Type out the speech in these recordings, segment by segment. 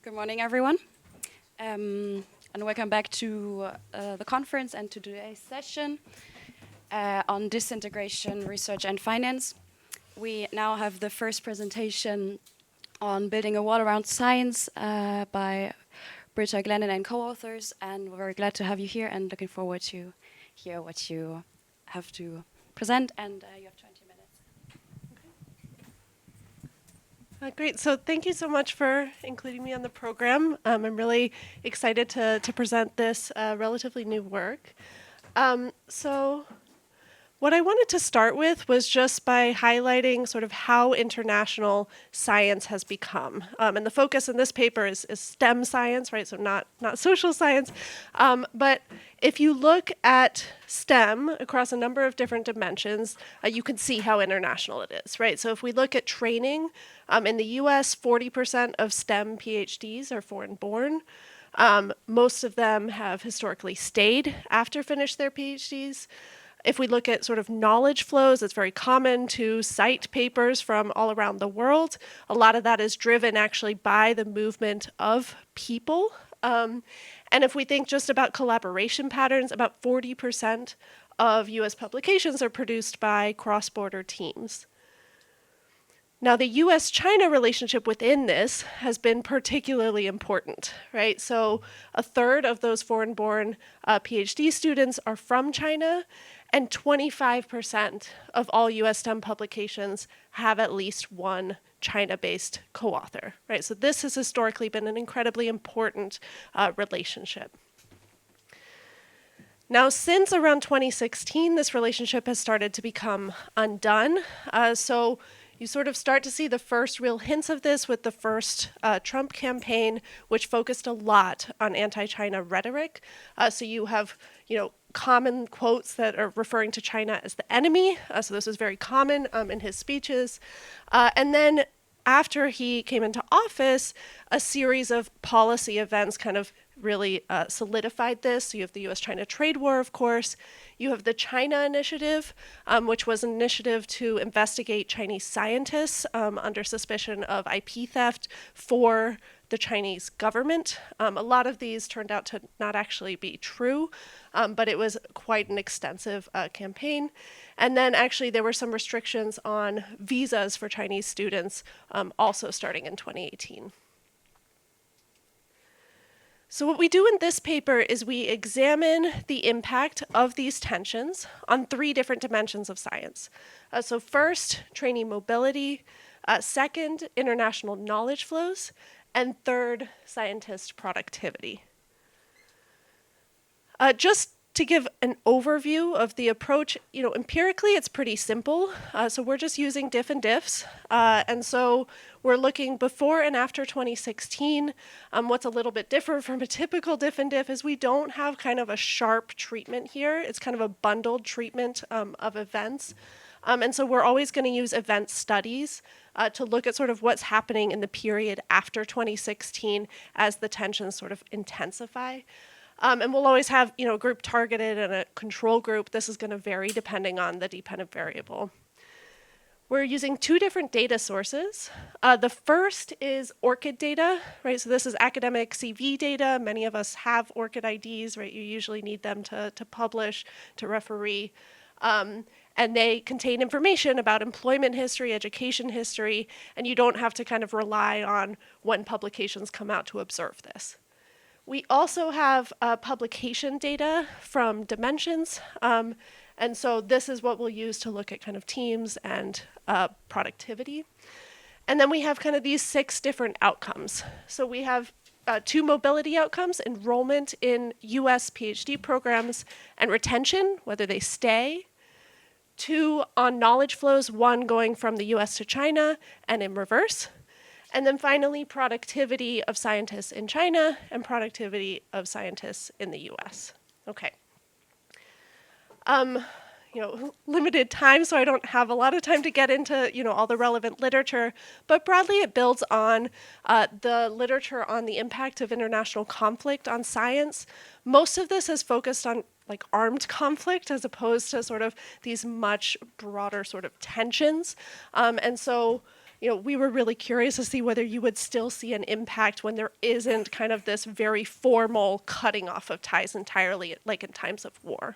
Good morning, everyone, and welcome back to the conference and to today's session on disintegration, research and finance. We now have the first presentation on building a wall around science by Britta, Glennon and co-authors, and we're very glad to have you here and looking forward to hear what you have to present, and you have 20 minutes. Great. So thank you so much for including me on the program. I'm really excited to present this relatively new work. So what I wanted to start with was just by highlighting sort of how international science has become. And the focus in this paper is STEM science, right? So not social science. But if you look at STEM across a number of different dimensions, you can see how international it is, right? So if we look at training, in the US, 40% of STEM PhDs are foreign-born. Most of them have historically stayed after finished their PhDs. If we look at sort of knowledge flows, it's very common to cite papers from all around the world. A lot of that is driven actually by the movement of people. And if we think just about collaboration patterns, about 40% of US publications are produced by cross-border teams. Now, the US-China relationship within this has been particularly important, right? So a third of those foreign-born PhD students are from China, and 25% of all US STEM publications have at least one China-based co-author, right? So this has historically been an incredibly important relationship. Now, since around 2016, this relationship has started to become undone. So you sort of start to see the first real hints of this with the first Trump campaign, which focused a lot on anti-China rhetoric. So you have, common quotes that are referring to China as the enemy. So this was very common in his speeches. And then after he came into office, a series of policy events kind of really solidified this. So you have the US-China trade war, of course. You have the China Initiative, which was an initiative to investigate Chinese scientists under suspicion of IP theft for the Chinese government. A lot of these turned out to not actually be true, but it was quite an extensive campaign. And then actually there were some restrictions on visas for Chinese students also starting in 2018. So what we do in this paper is we examine the impact of these tensions on three different dimensions of science. So first, trainee mobility. Second, international knowledge flows. And third, scientist productivity. Just to give an overview of the approach, empirically it's pretty simple. So we're just using diff and diffs. And so we're looking before and after 2016. What's a little bit different from a typical diff and diff is we don't have kind of a sharp treatment here. It's kind of a bundled treatment of events. And so we're always going to use event studies to look at sort of what's happening in the period after 2016 as the tensions sort of intensify. And we'll always have, a group targeted and a control group. This is going to vary depending on the dependent variable. We're using two different data sources. The first is ORCID data, right? So this is academic CV data. Many of us have ORCID IDs, right? You usually need them to publish, to referee. And they contain information about employment history, education history, and you don't have to kind of rely on when publications come out to observe this. We also have publication data from Dimensions, and so this is what we'll use to look at kind of teams and productivity. And then we have kind of these 6 different outcomes. So we have 2 mobility outcomes, enrollment in US PhD programs and retention, whether they stay. 2 on knowledge flows, 1 going from the US to China and in reverse. And then finally, productivity of scientists in China and productivity of scientists in the US. Okay. Limited time, so I don't have a lot of time to get into, all the relevant literature. But broadly, it builds on the literature on the impact of international conflict on science. Most of this is focused on armed conflict as opposed to sort of these much broader sort of tensions. And so we were really curious to see whether you would still see an impact when there isn't kind of this very formal cutting off of ties entirely, like in times of war.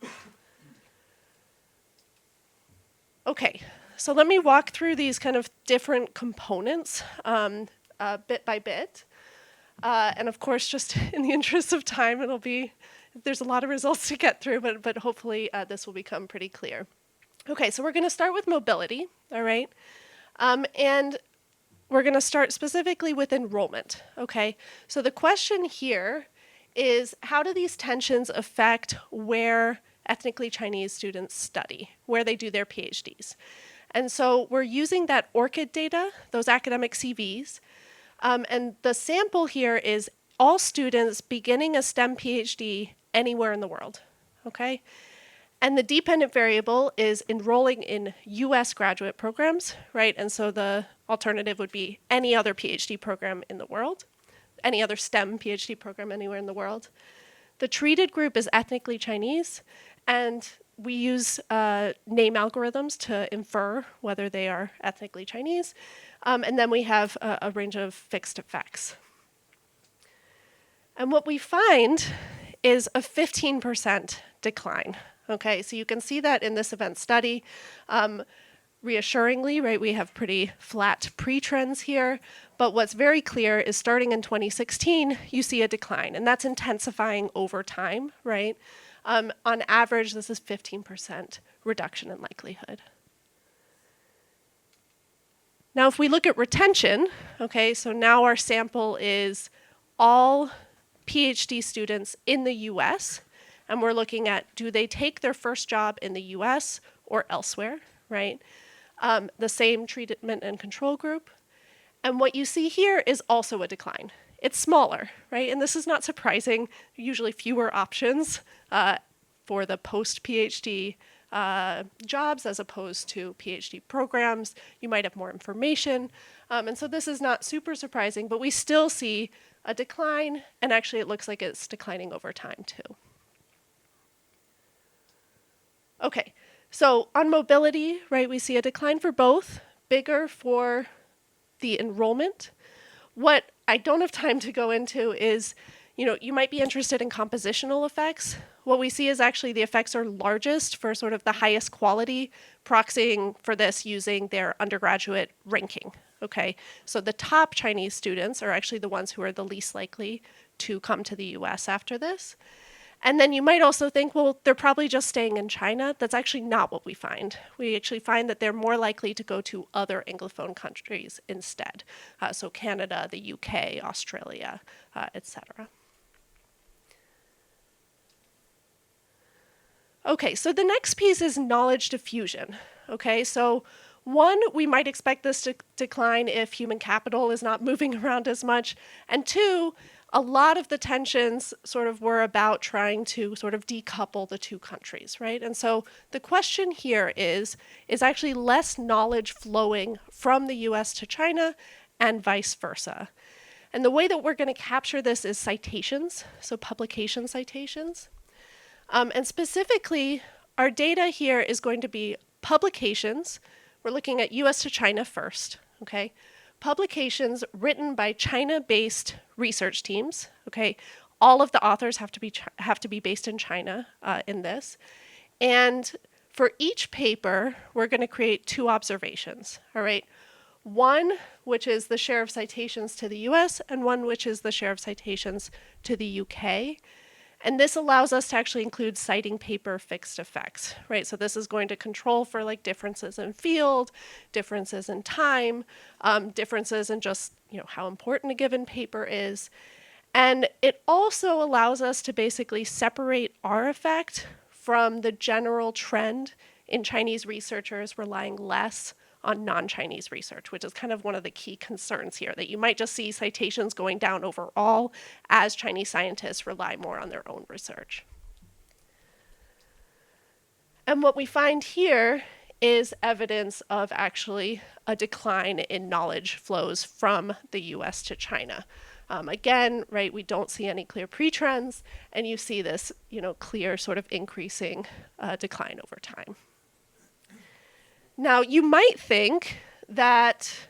Okay, so let me walk through these kind of different components bit by bit. And of course, just in the interest of time, there's a lot of results to get through, but hopefully this will become pretty clear. Okay, so we're going to start with mobility, all right? And we're going to start specifically with enrollment, okay? So the question here is, how do these tensions affect where ethnically Chinese students study, where they do their PhDs? And so we're using that ORCID data, those academic CVs, and the sample here is all students beginning a STEM PhD anywhere in the world, okay? And the dependent variable is enrolling in US graduate programs, right? And so the alternative would be any other PhD program in the world, any other STEM PhD program anywhere in the world. The treated group is ethnically Chinese, and we use name algorithms to infer whether they are ethnically Chinese. And then we have a range of fixed effects. And what we find is a 15% decline. Okay, so you can see that in this event study. Reassuringly, right, we have pretty flat pre-trends here, but what's very clear is starting in 2016, you see a decline, and that's intensifying over time, right? On average, this is 15% reduction in likelihood. Now, if we look at retention, okay, so now our sample is all PhD students in the US, and we're looking at, do they take their first job in the US or elsewhere, right? The same treatment and control group. And what you see here is also a decline. It's smaller, right? And this is not surprising, usually fewer options for the post-PhD jobs as opposed to PhD programs. You might have more information. And so this is not super surprising, but we still see a decline, and actually it looks like it's declining over time too. Okay, so on mobility, right, we see a decline for both, bigger for the enrollment. What I don't have time to go into is, you might be interested in compositional effects. What we see is actually the effects are largest for sort of the highest quality, proxying for this using their undergraduate ranking, okay? So the top Chinese students are actually the ones who are the least likely to come to the US after this. And then you might also think, well, they're probably just staying in China. That's actually not what we find. We actually find that they're more likely to go to other Anglophone countries instead. So Canada, the UK, Australia, etc. Okay, so the next piece is knowledge diffusion. Okay, so one, we might expect this to decline if human capital is not moving around as much. And two, a lot of the tensions sort of were about trying to sort of decouple the two countries, right? And so the question here is actually less knowledge flowing from the US to China and vice versa. And the way that we're going to capture this is citations, so publication citations. And specifically, our data here is going to be publications. We're looking at US to China first, okay? Publications written by China-based research teams, okay? All of the authors have to be based in China in this. And for each paper, we're going to create two observations, all right? One, which is the share of citations to the US, and one which is the share of citations to the UK. And this allows us to actually include citing paper fixed effects, right? So this is going to control for like differences in field, differences in time, differences in just, how important a given paper is. And it also allows us to basically separate our effect from the general trend in Chinese researchers relying less on non-Chinese research, which is kind of one of the key concerns here, that you might just see citations going down overall as Chinese scientists rely more on their own research. And what we find here is evidence of actually a decline in knowledge flows from the US to China. Again, right, we don't see any clear pre-trends, and you see this, clear sort of increasing decline over time. Now, you might think that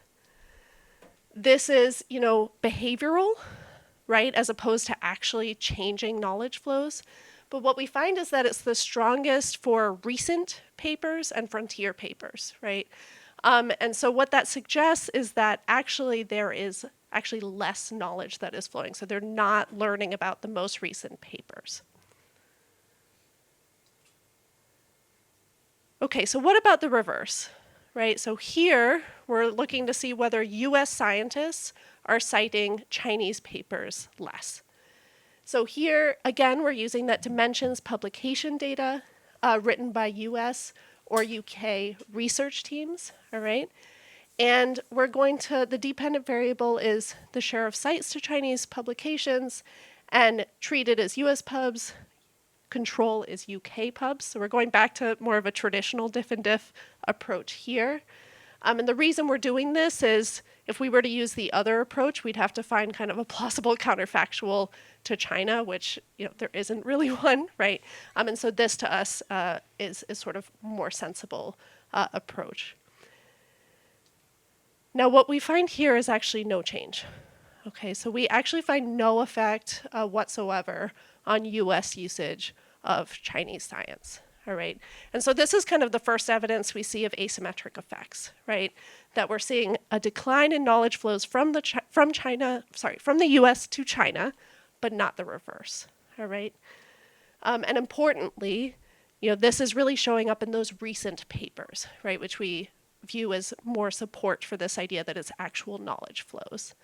this is, behavioral, right, as opposed to actually changing knowledge flows. But what we find is that it's the strongest for recent papers and frontier papers, right? And so what that suggests is that actually there is actually less knowledge that is flowing. So they're not learning about the most recent papers. Okay, so what about the reverse, right? So here we're looking to see whether US scientists are citing Chinese papers less. So here, again, we're using that dimensions publication data written by US or UK research teams, all right? And we're going to, the dependent variable is the share of cites to Chinese publications, and treated as US pubs, control is UK pubs. So we're going back to more of a traditional diff and diff approach here. And the reason we're doing this is if we were to use the other approach, we'd have to find kind of a plausible counterfactual to China, which there isn't really one, right? And so this to us is sort of more sensible approach. Now what we find here is actually no change. Okay, so we actually find no effect whatsoever on US usage of Chinese science. All right, and so this is kind of the first evidence we see of asymmetric effects, right? That we're seeing a decline in knowledge flows from the US to China, but not the reverse. All right, and importantly, this is really showing up in those recent papers, right? Which we view as more support for this idea that it's actual knowledge flows.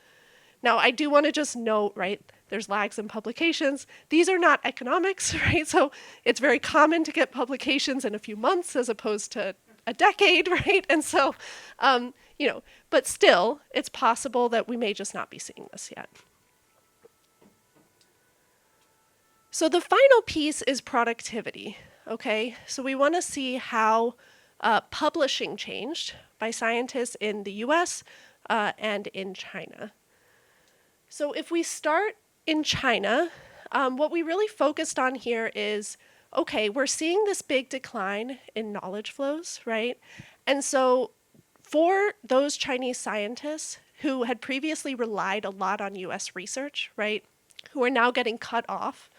Now, I do want to just note, right, there's lags in publications. These are not economics, right? So it's very common to get publications in a few months as opposed to a decade, right? And so, but still, it's possible that we may just not be seeing this yet. So the final piece is productivity, okay? So we want to see how publishing changed by scientists in the US and in China. So if we start in China, what we really focused on here is, okay, we're seeing this big decline in knowledge flows, right? And so for those Chinese scientists who had previously relied a lot on US research, right, who are now getting cut off,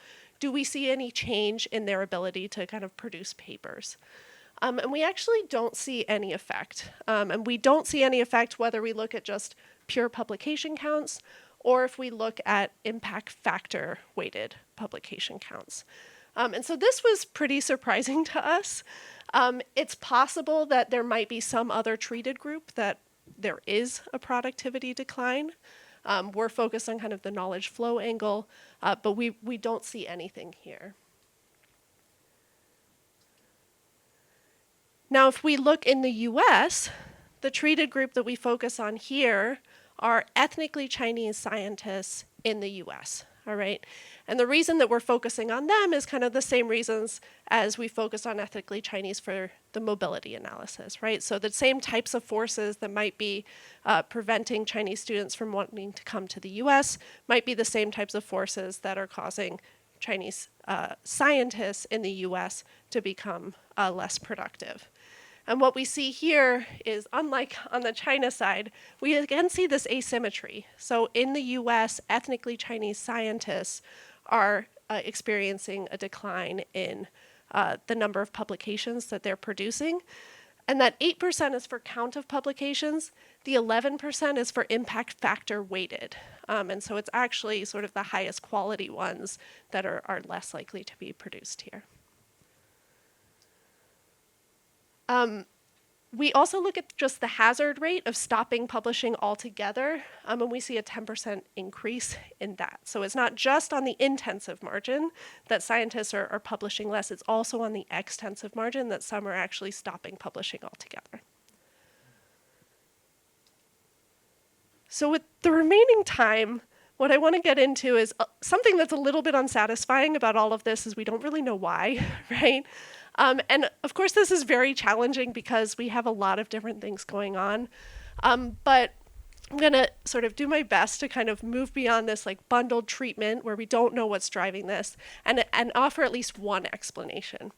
do we see any change in their ability to kind of produce papers? And we actually don't see any effect. And we don't see any effect whether we look at just pure publication counts or if we look at impact factor weighted publication counts. And so this was pretty surprising to us. It's possible that there might be some other treated group that there is a productivity decline. We're focused on kind of the knowledge flow angle, but we don't see anything here. Now, if we look in the US, the treated group that we focus on here are ethnically Chinese scientists in the US, all right? And the reason that we're focusing on them is kind of the same reasons as we focus on ethnically Chinese for the mobility analysis, right? So the same types of forces that might be preventing Chinese students from wanting to come to the US might be the same types of forces that are causing Chinese scientists in the US to become less productive. And what we see here is, unlike on the China side, we again see this asymmetry. So in the US, ethnically Chinese scientists are experiencing a decline in the number of publications that they're producing. And that 8% is for count of publications. The 11% is for impact factor weighted. And so it's actually sort of the highest quality ones that are less likely to be produced here. We also look at just the hazard rate of stopping publishing altogether, and we see a 10% increase in that. So it's not just on the intensive margin that scientists are publishing less, it's also on the extensive margin that some are actually stopping publishing altogether. So with the remaining time, what I want to get into is something that's a little bit unsatisfying about all of this is we don't really know why, right? And of course, this is very challenging because we have a lot of different things going on. But I'm going to sort of do my best to kind of move beyond this like bundled treatment where we don't know what's driving this and offer at least one explanation.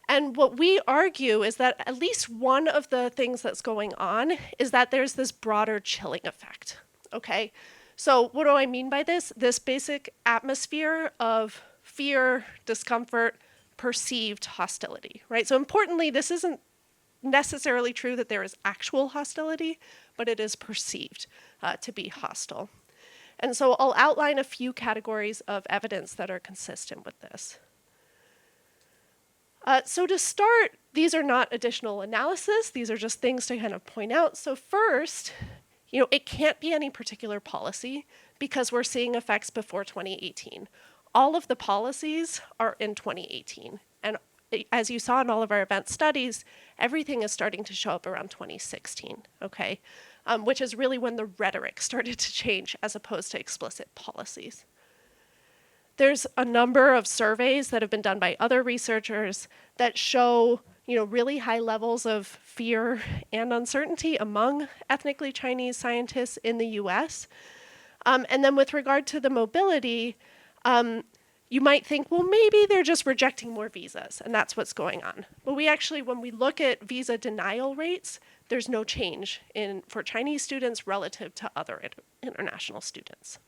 And what we argue is that at least one of the things that's going on is that there's this broader chilling effect. Okay, so what do I mean by this? This basic atmosphere of fear, discomfort, perceived hostility, right? So importantly, this isn't necessarily true that there is actual hostility, but it is perceived to be hostile. And so I'll outline a few categories of evidence that are consistent with this. So to start, these are not additional analysis. These are just things to kind of point out. So first, it can't be any particular policy because we're seeing effects before 2018. All of the policies are in 2018. And as you saw in all of our event studies, everything is starting to show up around 2016, okay? Which is really when the rhetoric started to change as opposed to explicit policies. There's a number of surveys that have been done by other researchers that show, really high levels of fear and uncertainty among ethnically Chinese scientists in the US. And then with regard to the mobility, you might think, well, maybe they're just rejecting more visas, and that's what's going on. But we actually, when we look at visa denial rates, there's no change for Chinese students relative to other international students.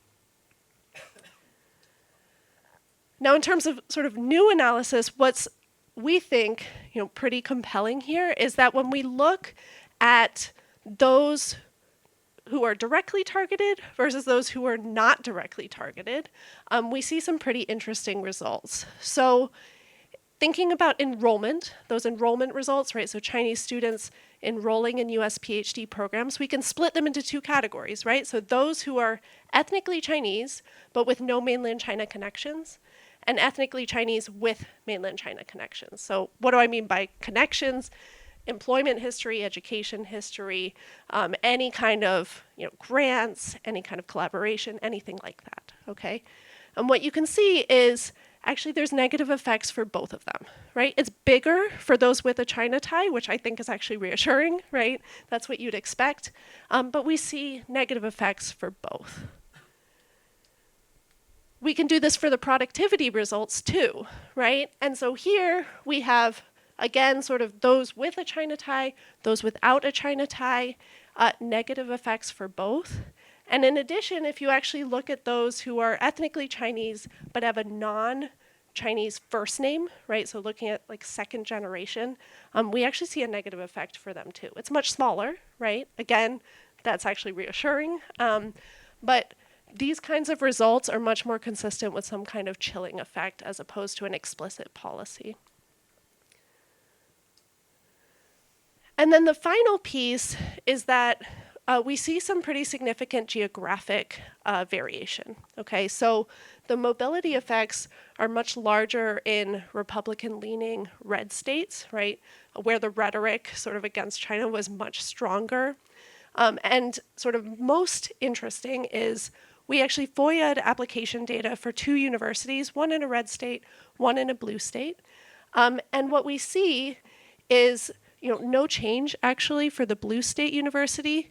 Now, in terms of sort of new analysis, what's we think pretty compelling here is that when we look at those who are directly targeted versus those who are not directly targeted, we see some pretty interesting results. So thinking about enrollment, those enrollment results, right? So Chinese students enrolling in US PhD programs, we can split them into two categories, right? So those who are ethnically Chinese, but with no mainland China connections, and ethnically Chinese with mainland China connections. So what do I mean by connections? Employment history, education history, any kind of grants, any kind of collaboration, anything like that, okay? And what you can see is actually there's negative effects for both of them, right? It's bigger for those with a China tie, which I think is actually reassuring, right? That's what you'd expect. But we see negative effects for both. We can do this for the productivity results too, right? And so here we have, again, sort of those with a China tie, those without a China tie, negative effects for both. And in addition, if you actually look at those who are ethnically Chinese but have a non-Chinese first name, right? So looking at like second generation, we actually see a negative effect for them too. It's much smaller, right? Again, that's actually reassuring. But these kinds of results are much more consistent with some kind of chilling effect as opposed to an explicit policy. And then the final piece is that we see some pretty significant geographic variation. Okay, so the mobility effects are much larger in Republican-leaning red states, right, where the rhetoric sort of against China was much stronger. And sort of most interesting is we actually FOIA'd application data for two universities, one in a red state, one in a blue state. And what we see is no change actually for the blue state university,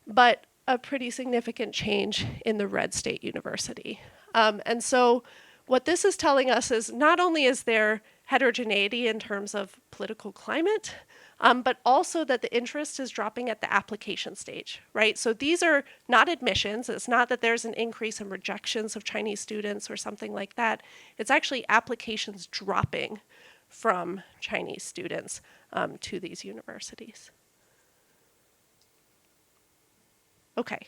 but a pretty significant change in the red state university. And so what this is telling us is not only is there heterogeneity in terms of political climate, but also that the interest is dropping at the application stage, right? So these are not admissions. It's not that there's an increase in rejections of Chinese students or something like that. It's actually applications dropping from Chinese students to these universities. Okay.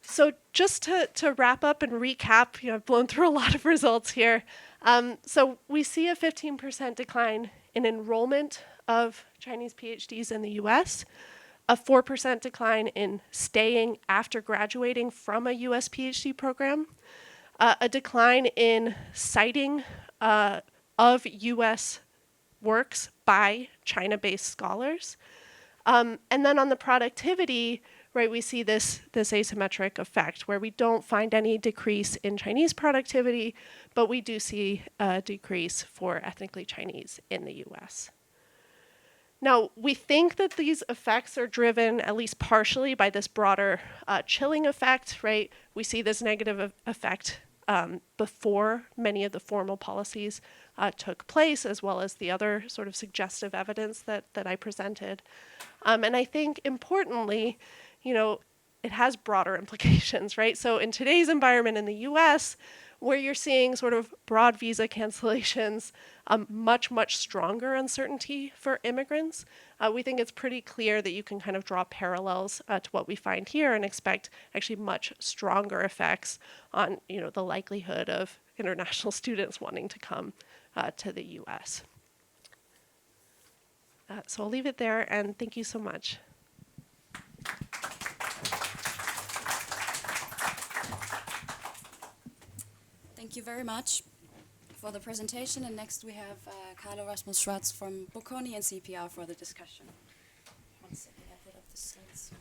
So just to wrap up and recap, I've blown through a lot of results here. So we see a 15% decline in enrollment of Chinese PhDs in the US, a 4% decline in staying after graduating from a US PhD program, a decline in citing of US works by China-based scholars. And then on the productivity, right, we see this asymmetric effect where we don't find any decrease in Chinese productivity, but we do see a decrease for ethnically Chinese in the US. Now, we think that these effects are driven at least partially by this broader chilling effect, right? We see this negative effect before many of the formal policies took place, as well as the other sort of suggestive evidence that I presented. And I think importantly, it has broader implications, right? So in today's environment in the US, where you're seeing sort of broad visa cancellations, much stronger uncertainty for immigrants, we think it's pretty clear that you can kind of draw parallels to what we find here and expect actually much stronger effects on, the likelihood of international students wanting to come to the US. So I'll leave it there, and thank you so much. Thank you very much for the presentation. And next we have Carlo, Rasmus, Schwarz from Bocconi and CEPR for the discussion. One second, I put up the slides.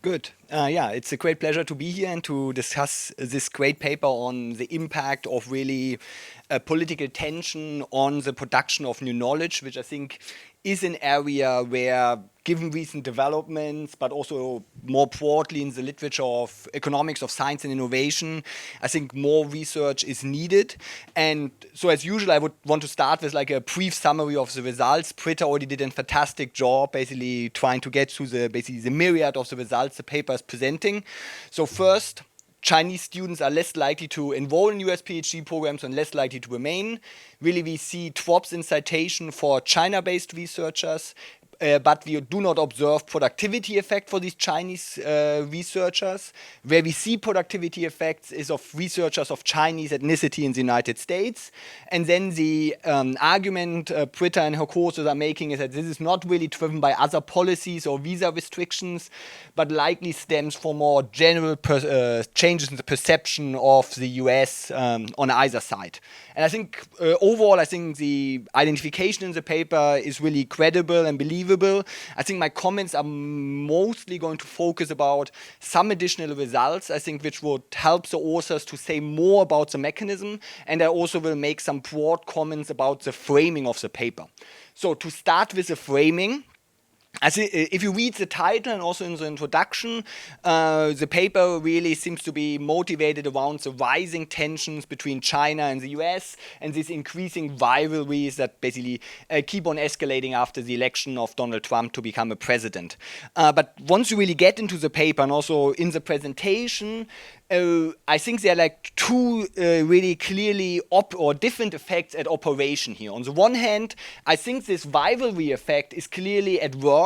Good. Yeah, it's a great pleasure to be here and to discuss this great paper on the impact of really political tension on the production of new knowledge, which I think is an area where, given recent developments, but also more broadly in the literature of economics of science and innovation, I think more research is needed. And so as usual, I would want to start with like a brief summary of the results. Britta already did a fantastic job basically trying to get through the myriad of the results the paper is presenting. So first, Chinese students are less likely to enroll in US PhD programs and less likely to remain. Really, we see drops in citation for China-based researchers, but we do not observe productivity effect for these Chinese researchers. Where we see productivity effects is of researchers of Chinese ethnicity in the United States. And then the argument Britta and her courses are making is that this is not really driven by other policies or visa restrictions, but likely stems from more general changes in the perception of the US on either side. And I think overall, I think the identification in the paper is really credible and believable. I think my comments are mostly going to focus about some additional results, I think, which would help the authors to say more about the mechanism. And I also will make some broad comments about the framing of the paper. So to start with the framing, I think if you read the title and also in the introduction, the paper really seems to be motivated around the rising tensions between China and the US and these increasing rivalries that basically keep on escalating after the election of Donald Trump to become a president. But once you really get into the paper and also in the presentation, I think there are like two really clearly different effects at operation here. On the one hand, I think this rivalry effect is clearly at work,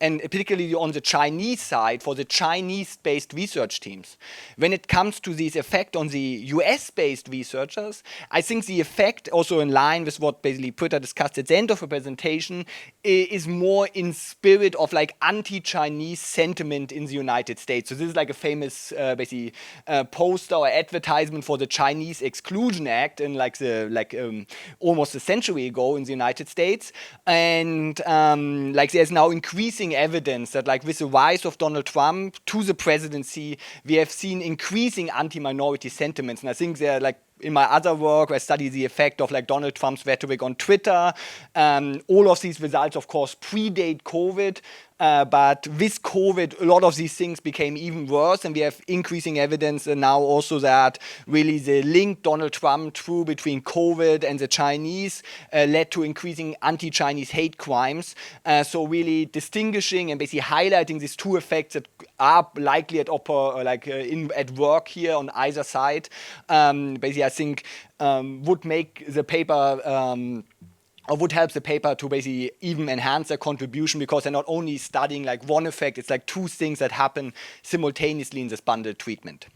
and particularly on the Chinese side for the Chinese-based research teams. When it comes to this effect on the US-based researchers, I think the effect, also in line with what basically Britta discussed at the end of her presentation, is more in spirit of like anti-Chinese sentiment in the United States. So this is like a famous basically poster or advertisement for the Chinese Exclusion Act in almost a century ago in the United States. And there's now increasing evidence that with the rise of Donald Trump to the presidency, we have seen increasing anti-minority sentiments. And I think they're in my other work, I study the effect of Donald Trump's rhetoric on Twitter. All of these results, of course, predate COVID. But with COVID, a lot of these things became even worse, and we have increasing evidence now also that really the link Donald Trump drew between COVID and the Chinese led to increasing anti-Chinese hate crimes. So really distinguishing and basically highlighting these two effects that are likely at work here on either side. Basically, I think would make the paper. Or would help the paper to basically even enhance their contribution, because they're not only studying one effect, it's two things that happen simultaneously in this bundled treatment.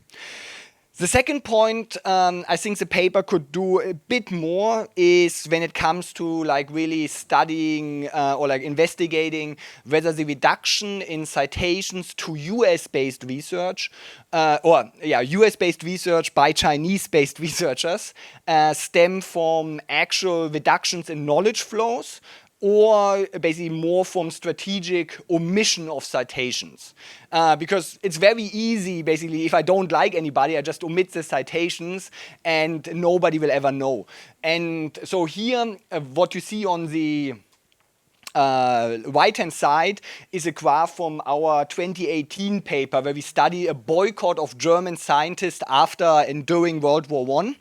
The second point I think the paper could do a bit more is when it comes to really studying or investigating whether the reduction in citations to US-based research US-based research by Chinese-based researchers stem from actual reductions in knowledge flows, or basically more from strategic omission of citations. Because it's very easy, basically, if I don't like anybody, I just omit the citations and nobody will ever know. And so here, what you see on the right-hand side is a graph from our 2018 paper where we study a boycott of German scientists after and during World War I.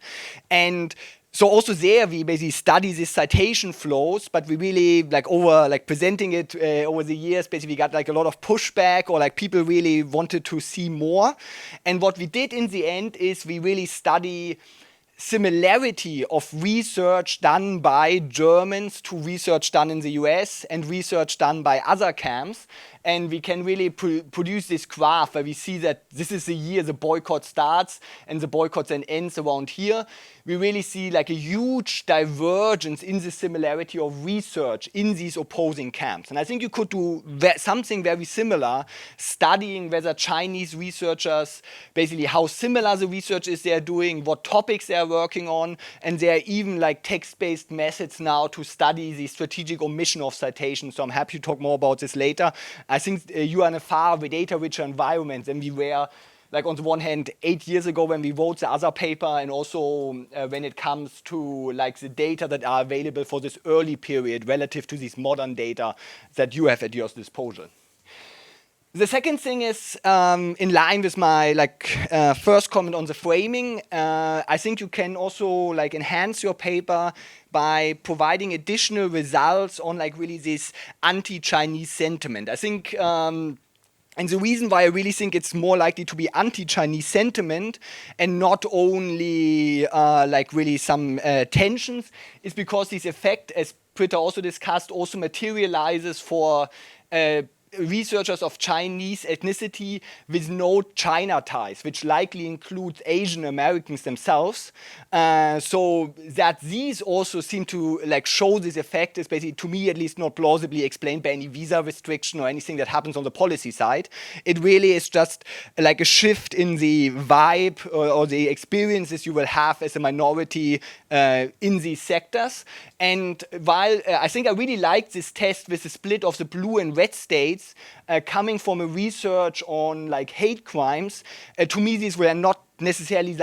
And So also there we basically study these citation flows, but we really over presenting it over the years, basically got a lot of pushback, or people really wanted to see more. And what we did in the end is we really study similarity of research done by Germans to research done in the US and research done by other camps. And we can really produce this graph where we see that this is the year the boycott starts and the boycott then ends around here. We really see a huge divergence in the similarity of research in these opposing camps. And I think you could do something very similar, studying whether Chinese researchers, basically how similar the research is they're doing, what topics they're working on, and there are even text-based methods now to study the strategic omission of citations. So I'm happy to talk more about this later. I think you are in a far data-richer environment than we were, on the one hand, 8 years ago when we wrote the other paper, and also when it comes to the data that are available for this early period relative to these modern data that you have at your disposal. The second thing is, in line with my first comment on the framing, I think you can also enhance your paper by providing additional results on really this anti-Chinese sentiment. I think, and the reason why I really think it's more likely to be anti-Chinese sentiment and not only really some tensions is because this effect, as Britta also discussed, also materializes for researchers of Chinese ethnicity with no China ties, which likely includes Asian Americans themselves. So that these also seem to show this effect is basically, to me at least, not plausibly explained by any visa restriction or anything that happens on the policy side. It really is just a shift in the vibe or the experiences you will have as a minority in these sectors. And while I think I really like this test with the split of the blue and red states, coming from a research on hate crimes, to me these were not necessarily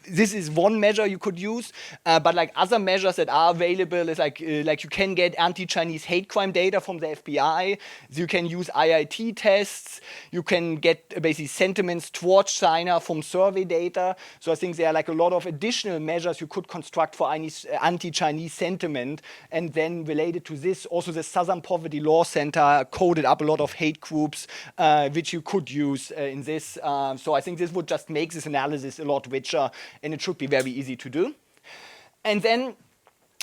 this is one measure you could use, but other measures that are available is you can get anti-Chinese hate crime data from the FBI, you can use IIT tests, you can get basically sentiments towards China from survey data. So I think there are a lot of additional measures you could construct for anti-Chinese sentiment, and then related to this, also the Southern Poverty Law Center coded up a lot of hate groups which you could use in this. So I think this would just make this analysis a lot richer, and it should be very easy to do. And then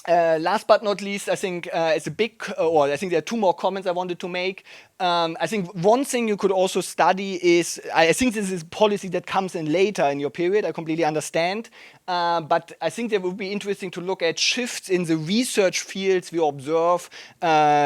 last but not least, I think it's a big, or I think there are two more comments I wanted to make. I think one thing you could also study is, I think this is policy that comes in later in your period, I completely understand, but I think it would be interesting to look at shifts in the research fields we observe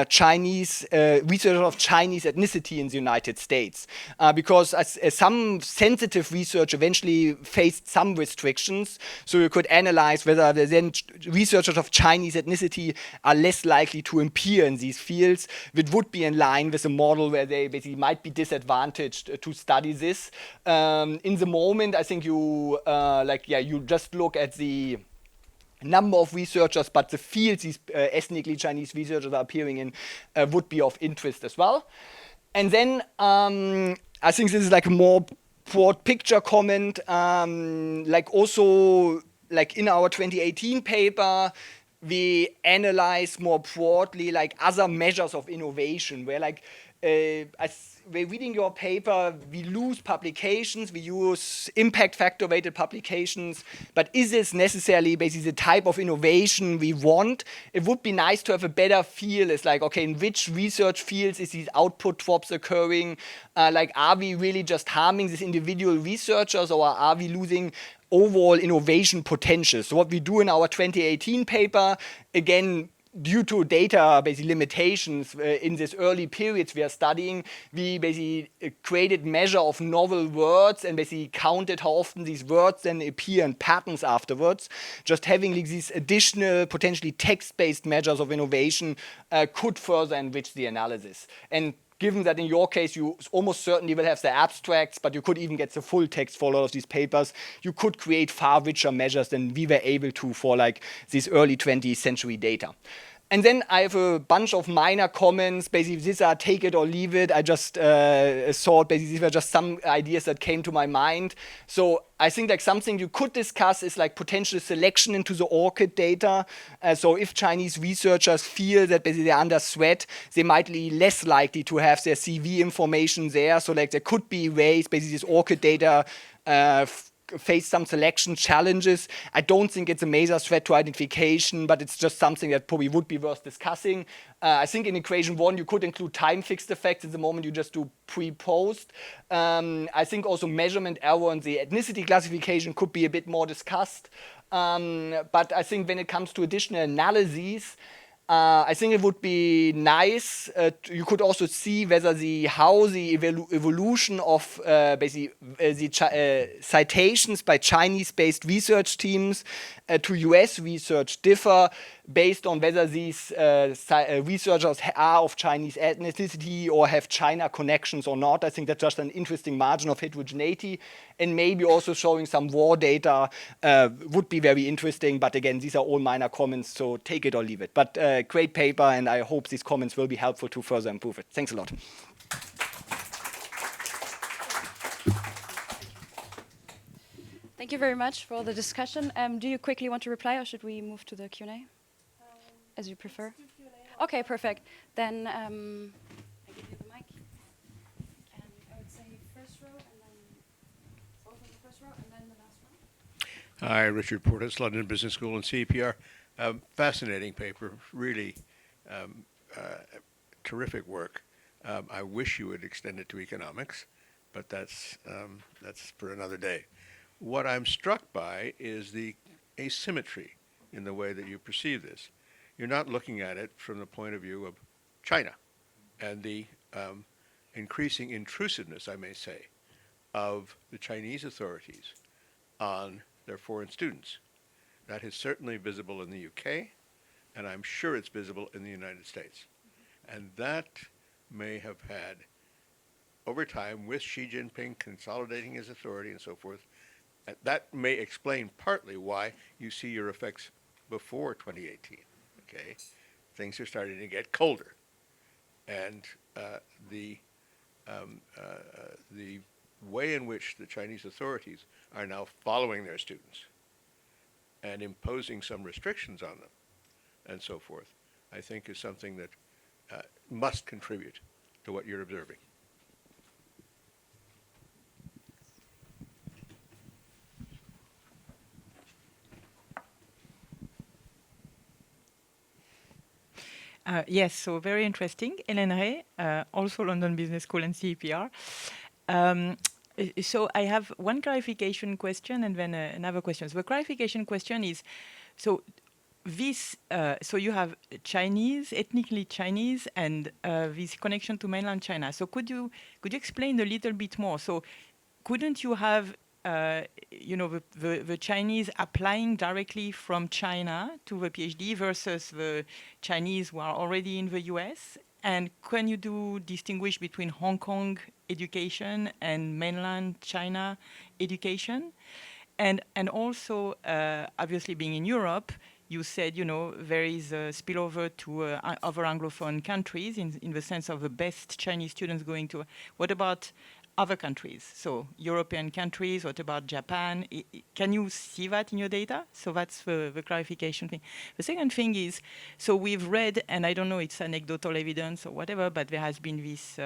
Chinese, research of Chinese ethnicity in the United States. Because as some sensitive research eventually faced some restrictions, so you could analyze whether the then researchers of Chinese ethnicity are less likely to appear in these fields, which would be in line with a model where they basically might be disadvantaged to study this. In the moment, I think you you just look at the number of researchers, but the fields these ethnically Chinese researchers are appearing in would be of interest as well. And then I think this is a more broad picture comment, also in our 2018 paper, we analyze more broadly other measures of innovation, where as we're reading your paper, we lose publications, we use impact factor weighted publications, but is this necessarily basically the type of innovation we want? It would be nice to have a better feel. It's okay, in which research fields is these output drops occurring? Are we really just harming these individual researchers, or are we losing overall innovation potential? So what we do in our 2018 paper, again, due to data basically limitations in these early periods we are studying, we basically created measure of novel words and basically counted how often these words then appear in patterns afterwards. Just having these additional potentially text-based measures of innovation could further enrich the analysis. And given that in your case you almost certainly will have the abstracts, but you could even get the full text for a lot of these papers, you could create far richer measures than we were able to for these early 20th century data. And then I have a bunch of minor comments. Basically, these are take it or leave it. I just thought basically these were just some ideas that came to my mind. So I think like something you could discuss is like potential selection into the ORCID data. So if Chinese researchers feel that basically they're under threat, they might be less likely to have their CV information there. So like there could be ways basically this ORCID data face some selection challenges. I don't think it's a major threat to identification, but it's just something that probably would be worth discussing. I think in equation 1 you could include time-fixed effects. At the moment you just do pre-post. I think also measurement error and the ethnicity classification could be a bit more discussed. But I think when it comes to additional analyses, I think it would be nice. You could also see whether how the evolution of basically citations by Chinese-based research teams to US research differ based on whether these researchers are of Chinese ethnicity or have China connections or not. I think that's just an interesting margin of heterogeneity, and maybe also showing some raw data would be very interesting. But again, these are all minor comments, so take it or leave it. But great paper, and I hope these comments will be helpful to further improve it. Thanks a lot. Thank you very much for the discussion. Do you quickly want to reply, or should we move to the Q&A? As you prefer. Okay, perfect. Then I give you the mic. And I would say first row, and then both of the first row, and then the last one. Hi, Richard Portis, London Business School and CEPR. Fascinating paper, really terrific work. I wish you would extend it to economics, but that's for another day. What I'm struck by is the asymmetry in the way that you perceive this. You're not looking at it from the point of view of China and the increasing intrusiveness, I may say, of the Chinese authorities on their foreign students. That is certainly visible in the UK, and I'm sure it's visible in the United States. And that may have had, over time, with Xi Jinping consolidating his authority and so forth, that may explain partly why you see your effects before 2018. Okay, things are starting to get colder, and the way in which the Chinese authorities are now following their students and imposing some restrictions on them and so forth, I think is something that must contribute to what you're observing. Yes, so very interesting. Elena, also London Business School and CEPR. So I have one clarification question and then another question. So the clarification question is, so this, so you have Chinese, ethnically Chinese, and this connection to mainland China. So could you explain a little bit more? So couldn't you have the Chinese applying directly from China to the PhD versus the Chinese who are already in the US? And can you distinguish between Hong Kong education and mainland China education? And also, obviously being in Europe, you said, there is a spillover to other Anglophone countries in the sense of the best Chinese students going to. What about other countries, so European countries? What about Japan? Can you see that in your data? So that's the clarification thing. The second thing is, so we've read, and I don't know, it's anecdotal evidence or whatever, but there has been these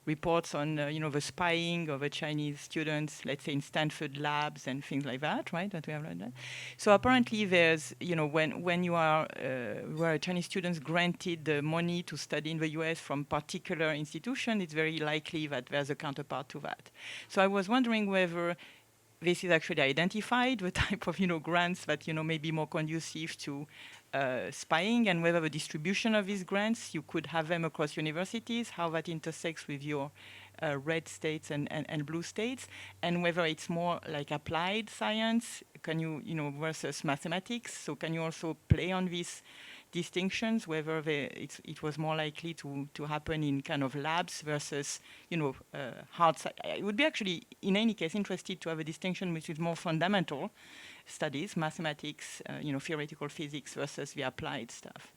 reports on, the spying of the Chinese students, let's say in Stanford labs and things like that, right? That we have read that. So apparently there's, when you are, where Chinese students granted the money to study in the US from particular institution, it's very likely that there's a counterpart to that. So I was wondering whether this is actually identified, the type of grants that may be more conducive to spying, and whether the distribution of these grants, you could have them across universities, how that intersects with your red states and blue states, and whether it's more like applied science, can you, versus mathematics. So can you also play on these distinctions, whether it was more likely to happen in kind of labs versus, hard science? I would be actually, in any case, interested to have a distinction which is more fundamental studies, mathematics, theoretical physics versus the applied stuff.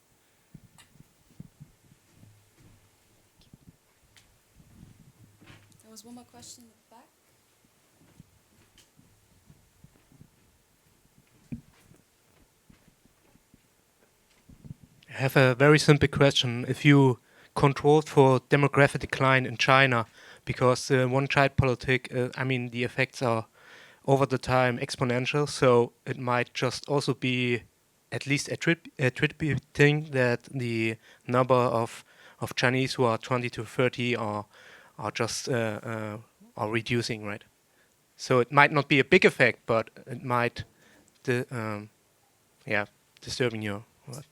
was one more question in the back. I have a very simple question. If you controlled for demographic decline in China, because the one-child politic, I mean, the effects are over the time exponential, so it might just also be at least attributing that the number of Chinese who are 20 to 30 are just are reducing, right? So it might not be a big effect, but it might, disturbing your what?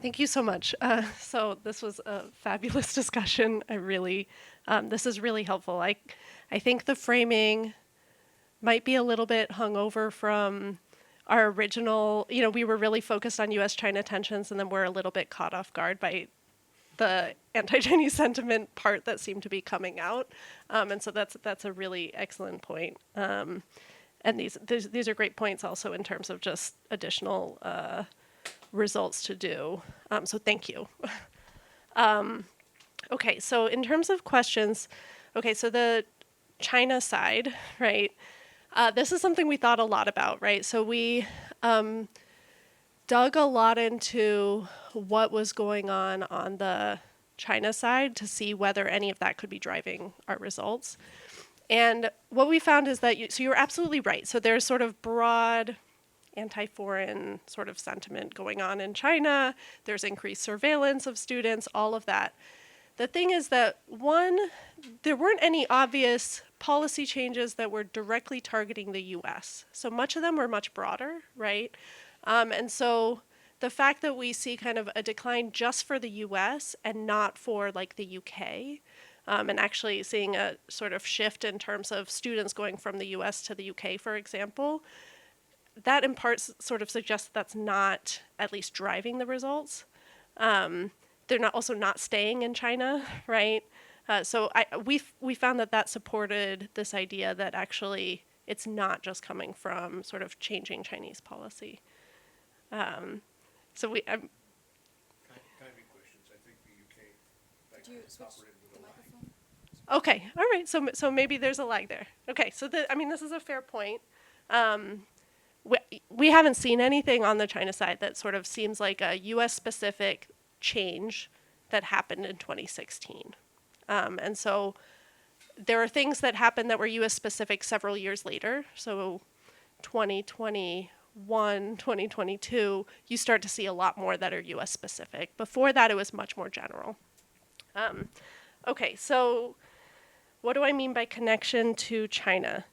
Thank you so much. So this was a fabulous discussion. I really, this is really helpful. I think the framing might be a little bit hungover from our original, we were really focused on US-China tensions, and then we're a little bit caught off guard by the anti-Chinese sentiment part that seemed to be coming out. And so that's a really excellent point. And these are great points also in terms of just additional results to do. So thank you. Okay, so in terms of questions, okay, so the China side, right? This is something we thought a lot about, right? So we dug a lot into what was going on the China side to see whether any of that could be driving our results. And what we found is that, so you're absolutely right. So there's sort of broad anti-foreign sort of sentiment going on in China. There's increased surveillance of students, all of that. The thing is that, one, there weren't any obvious policy changes that were directly targeting the US. So much of them were much broader, right? And so the fact that we see kind of a decline just for the US and not for like the UK, and actually seeing a sort of shift in terms of students going from the US to the UK, for example, that in part sort of suggests that's not at least driving the results. They're also not staying in China, right? So we found that supported this idea that actually it's not just coming from sort of changing Chinese policy. So we. Timing questions. I think the UK. Could you switch the microphone? Okay, all right. So maybe there's a lag there. Okay, so this is a fair point. We haven't seen anything on the China side that sort of seems like a U.S.-specific change that happened in 2016. And so there are things that happened that were U.S.-specific several years later. So 2021, 2022, you start to see a lot more that are U.S.-specific. Before that, it was much more general. Okay, so what do I mean by connection to China?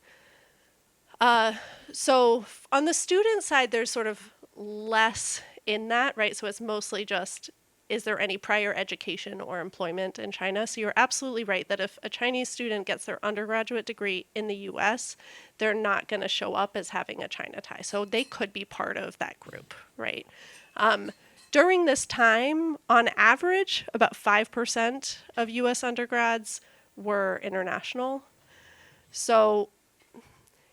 So on the student side, there's sort of less in that, right? So it's mostly just, is there any prior education or employment in China? So you're absolutely right that if a Chinese student gets their undergraduate degree in the US, they're not going to show up as having a China tie. So they could be part of that group, right? During this time, on average, about 5% of US undergrads were international. So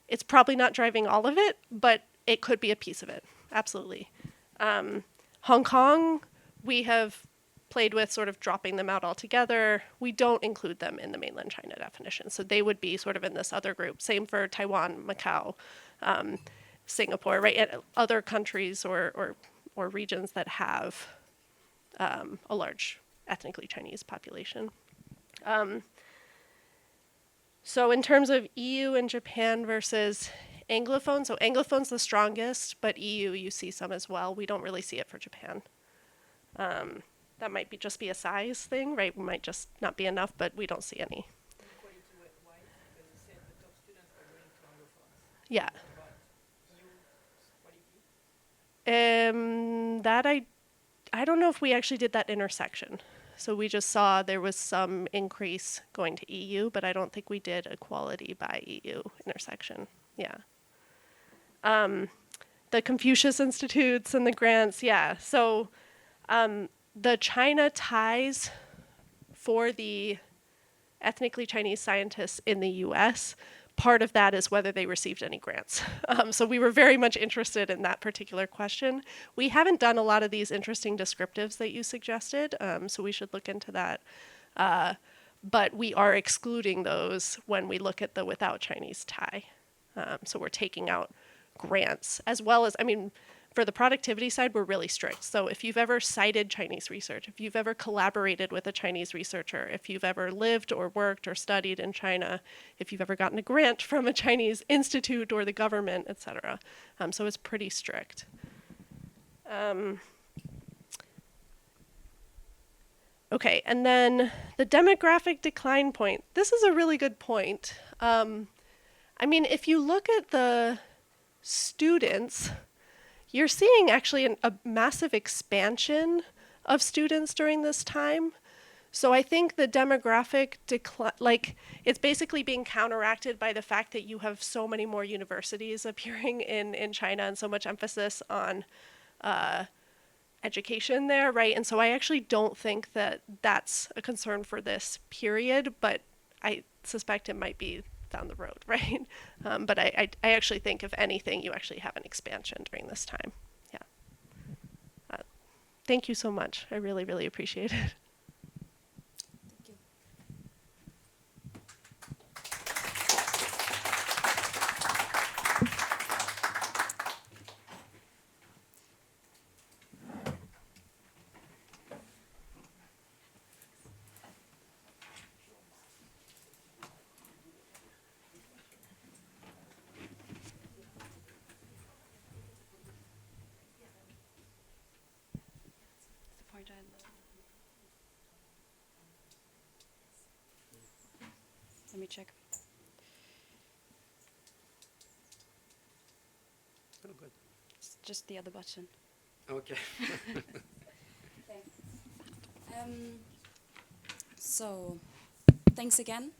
it's probably not driving all of it, but it could be a piece of it, absolutely. Hong Kong, we have played with sort of dropping them out altogether. We don't include them in the mainland China definition, so they would be sort of in this other group. Same for Taiwan, Macau, Singapore, right? And other countries or regions that have a large ethnically Chinese population. So in terms of EU and Japan versus Anglophone, so Anglophone's the strongest, but EU you see some as well. We don't really see it for Japan. That might just be a size thing, right? We might just not be enough, but we don't see any. Yeah. That I don't know if we actually did that intersection. So we just saw there was some increase going to EU, but I don't think we did equality by EU intersection. Yeah. The Confucius Institutes and the grants, yeah. So the China ties for the ethnically Chinese scientists in the US part of that is whether they received any grants. So we were very much interested in that particular question. We haven't done a lot of these interesting descriptives that you suggested, so we should look into that. But we are excluding those when we look at the without Chinese tie. So we're taking out grants, as well as, I mean, for the productivity side, we're really strict. So if you've ever cited Chinese research, if you've ever collaborated with a Chinese researcher, if you've ever lived or worked or studied in China, if you've ever gotten a grant from a Chinese institute or the government, et cetera. So it's pretty strict. Okay, and then the demographic decline point. This is a really good point. I mean, if you look at the students, you're seeing actually a massive expansion of students during this time. So I think the demographic decline, like, it's basically being counteracted by the fact that you have so many more universities appearing in China and so much emphasis on education there, right? And so I actually don't think that that's a concern for this period, but I suspect it might be down the road, right? But I actually think, if anything, you actually have an expansion during this time. Yeah. Thank you so much. I really, really appreciate it. Thank you. Let me check. Oh, good. It's just the other button. Okay. So, thanks again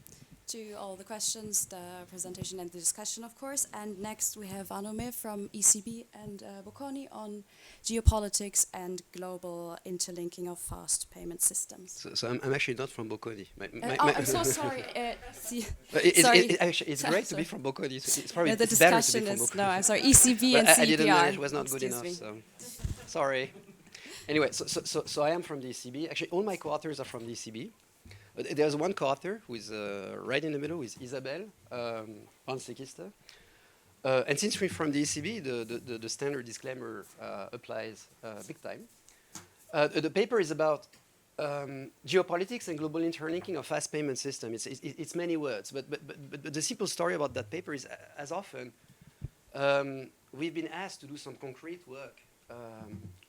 to all the questions, the presentation and the discussion, of course. And next we have Arnaud Mehl from ECB and Bocconi on geopolitics and global interlinking of fast payment systems. So I'm actually not from Bocconi. I'm so sorry. It's great to be from Bocconi. It's probably the it's better to discussion be from is, Bocconi. no, I'm sorry, ECB and CEPR. I didn't know it was not good Excuse enough, me. so sorry. Anyway, so I am from the ECB. Actually, all my co-authors are from the ECB. But there's one co-author who is right in the middle, is Isabelle Pansekista. And since we're from the ECB, the standard disclaimer applies big time. The paper is about geopolitics and global interlinking of fast payment system. It's many words, but the simple story about that paper is, as often, we've been asked to do some concrete work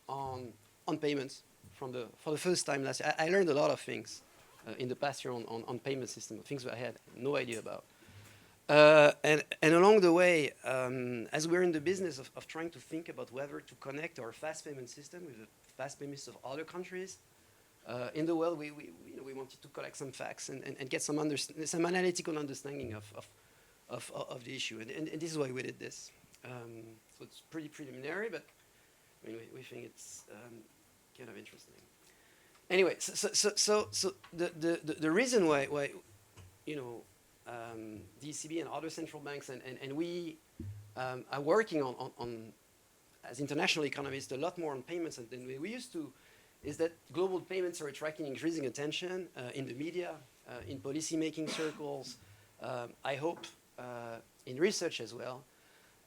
on payments for the first time last year. I learned a lot of things in the past year on payment system, things I had no idea about. And along the way, as we're in the business of trying to think about whether to connect our fast payment system with the fast payments of other countries in the world, we wanted to collect some facts and get some analytical understanding of the issue. And this is why we did this. So it's pretty preliminary, but I mean, we think it's kind of interesting. Anyway, so the reason why the ECB and other central banks and we are working on as international economists a lot more on payments than we used to, is that global payments are attracting increasing attention in the media, in policy-making circles, I hope in research as well.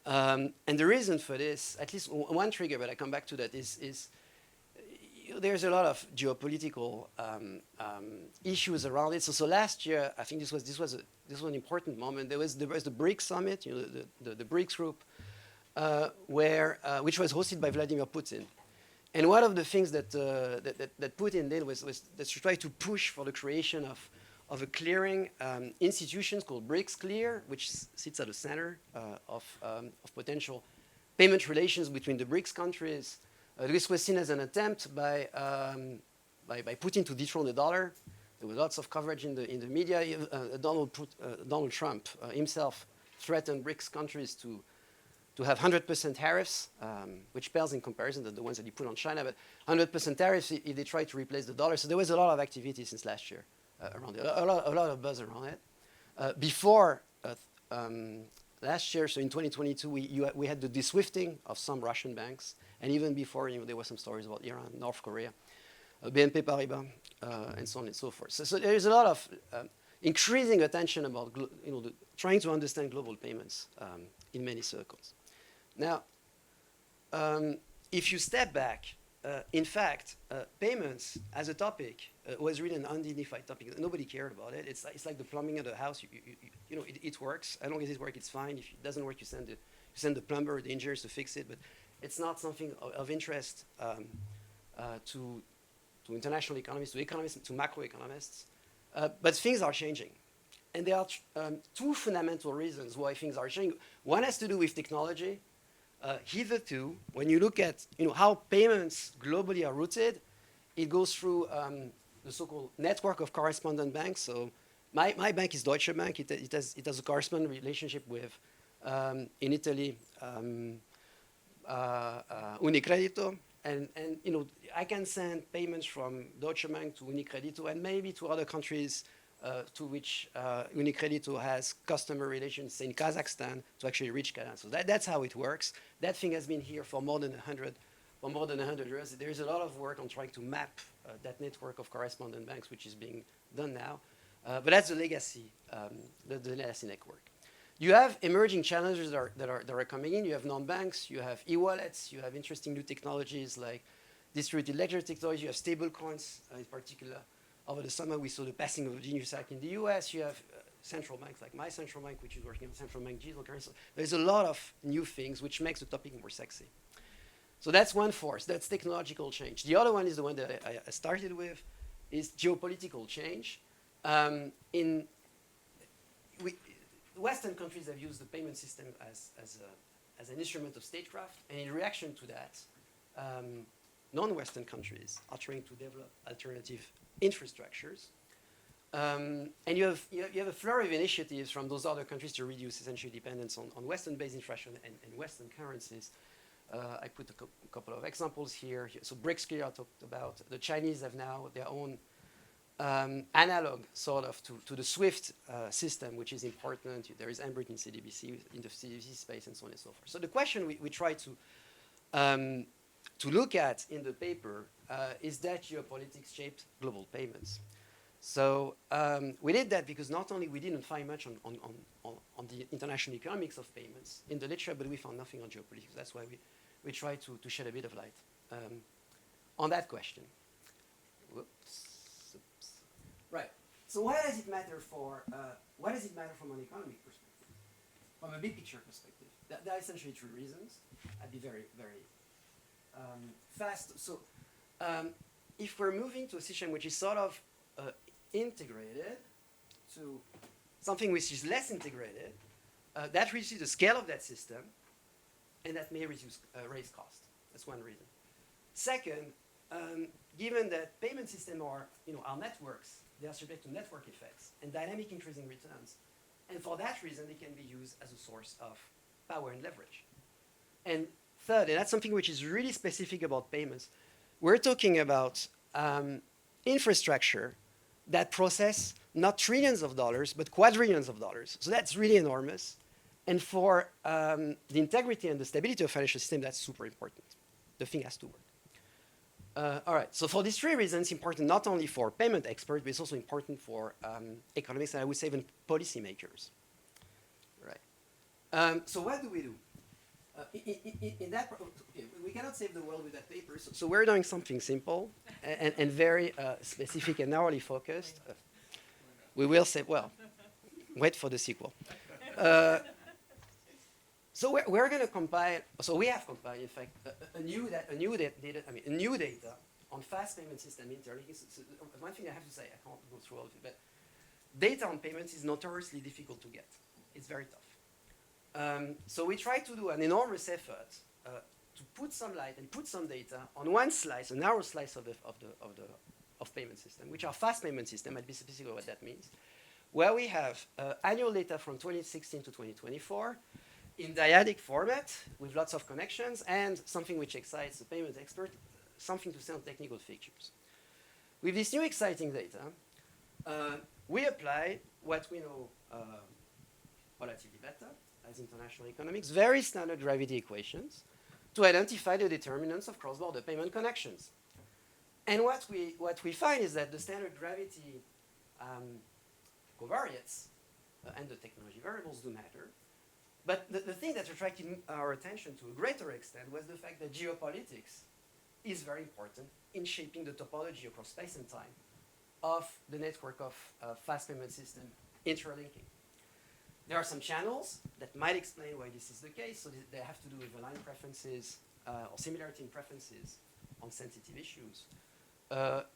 And the reason for this, at least one trigger, but I come back to that, is there's a lot of geopolitical issues around it. So last year, I think this was an important moment. There was the BRICS summit, the BRICS group, which was hosted by Vladimir Putin. And one of the things that Putin did was to try to push for the creation of a clearing institution called BRICS Clear, which sits at the center of potential payment relations between the BRICS countries. This was seen as an attempt by Putin to dethrone the dollar. There was lots of coverage in the media. Donald Trump himself threatened BRICS countries to have 100% tariffs, which pales in comparison to the ones that he put on China, but 100% tariffs if they try to replace the dollar. So there was a lot of activity since last year around it, a lot of buzz around it. Before last year, so in 2022, we had the de-swifting of some Russian banks, and even before, there were some stories about Iran, North Korea, BNP Paribas, and so on and so forth. So there is a lot of increasing attention about trying to understand global payments in many circles. Now, if you step back, in fact, payments as a topic was really an undignified topic. Nobody cared about it. It's like the plumbing of the house. It works. As long as it works, it's fine. If it doesn't work, you send the plumber or the engineers to fix it. But it's not something of interest to international economists, to economists, to macroeconomists. But things are changing. And there are two fundamental reasons why things are changing. One has to do with technology. Hitherto, when you look at how payments globally are routed, it goes through the so-called network of correspondent banks. So my bank is Deutsche Bank. It has a correspondent relationship with, in Italy, Unicredito. And I can send payments from Deutsche Bank to Unicredito and maybe to other countries to which Unicredito has customer relations in Kazakhstan to actually reach Canada. So that's how it works. That thing has been here for more than 100 years. There's a lot of work on trying to map that network of correspondent banks, which is being done now. But that's the legacy, the legacy network. You have emerging challenges that are coming in. You have non-banks. You have e-wallets. You have interesting new technologies like distributed ledger technology. You have stable coins in particular. Over the summer, we saw the passing of the Genius Act in the US. You have central banks like my central bank, which is working on central bank digital currency. There's a lot of new things which makes the topic more sexy. So that's one force. That's technological change. The other one is the one that I started with, is geopolitical change. Western countries have used the payment system as an instrument of statecraft, and in reaction to that, non-Western countries are trying to develop alternative infrastructures. And you have a flurry of initiatives from those other countries to reduce essentially dependence on Western-based infrastructure and Western currencies. I put a couple of examples here. So BRICS clear I talked about. The Chinese have now their own analog sort of to the SWIFT system, which is important. There is MBRIT in CDBC, in the CDBC space, and so on and so forth. So the question we try to look at in the paper is that geopolitics shaped global payments. So we did that because not only we didn't find much on the international economics of payments in the literature, but we found nothing on geopolitics. That's why we tried to shed a bit of light on that question. Whoops. Right. So why does it matter from an economic perspective, from a big picture perspective? There are essentially three reasons. I'd be very, very fast. So if we're moving to a system which is sort of integrated to something which is less integrated, that reduces the scale of that system, and that may raise cost. That's one reason. Second, given that payment systems are networks, they are subject to network effects and dynamic increasing returns. And for that reason, they can be used as a source of power and leverage. And third, and that's something which is really specific about payments, we're talking about infrastructure that process not trillions of dollars, but quadrillions of dollars. So that's really enormous. And for the integrity and the stability of the financial system, that's super important. The thing has to work. All right, so for these three reasons, it's important not only for payment experts, but it's also important for economists, and I would say even policymakers. Right. So what do we do? We cannot save the world with that paper, so we're doing something simple and very specific and narrowly focused. We will say, well, wait for the sequel. So we're going to compile. So we have compiled, in fact, a new data on fast payment system interlinking. So one thing I have to say, I can't go through all of it, but data on payments is notoriously difficult to get. It's very tough. So we try to do an enormous effort to put some light and put some data on one slice, a narrow slice of payment system, which are fast payment system. I'll be specific about what that means, where we have annual data from 2016 to 2024. In dyadic format, with lots of connections, and something which excites the payment expert, something to say on technical features. With this new exciting data, we apply what we know relatively better as international economics, very standard gravity equations to identify the determinants of cross-border payment connections. And what we find is that the standard gravity covariates and the technology variables do matter. But the thing that attracted our attention to a greater extent was the fact that geopolitics is very important in shaping the topology across space and time of the network of fast payment system interlinking. There are some channels that might explain why this is the case. So they have to do with aligned preferences or similarity in preferences on sensitive issues,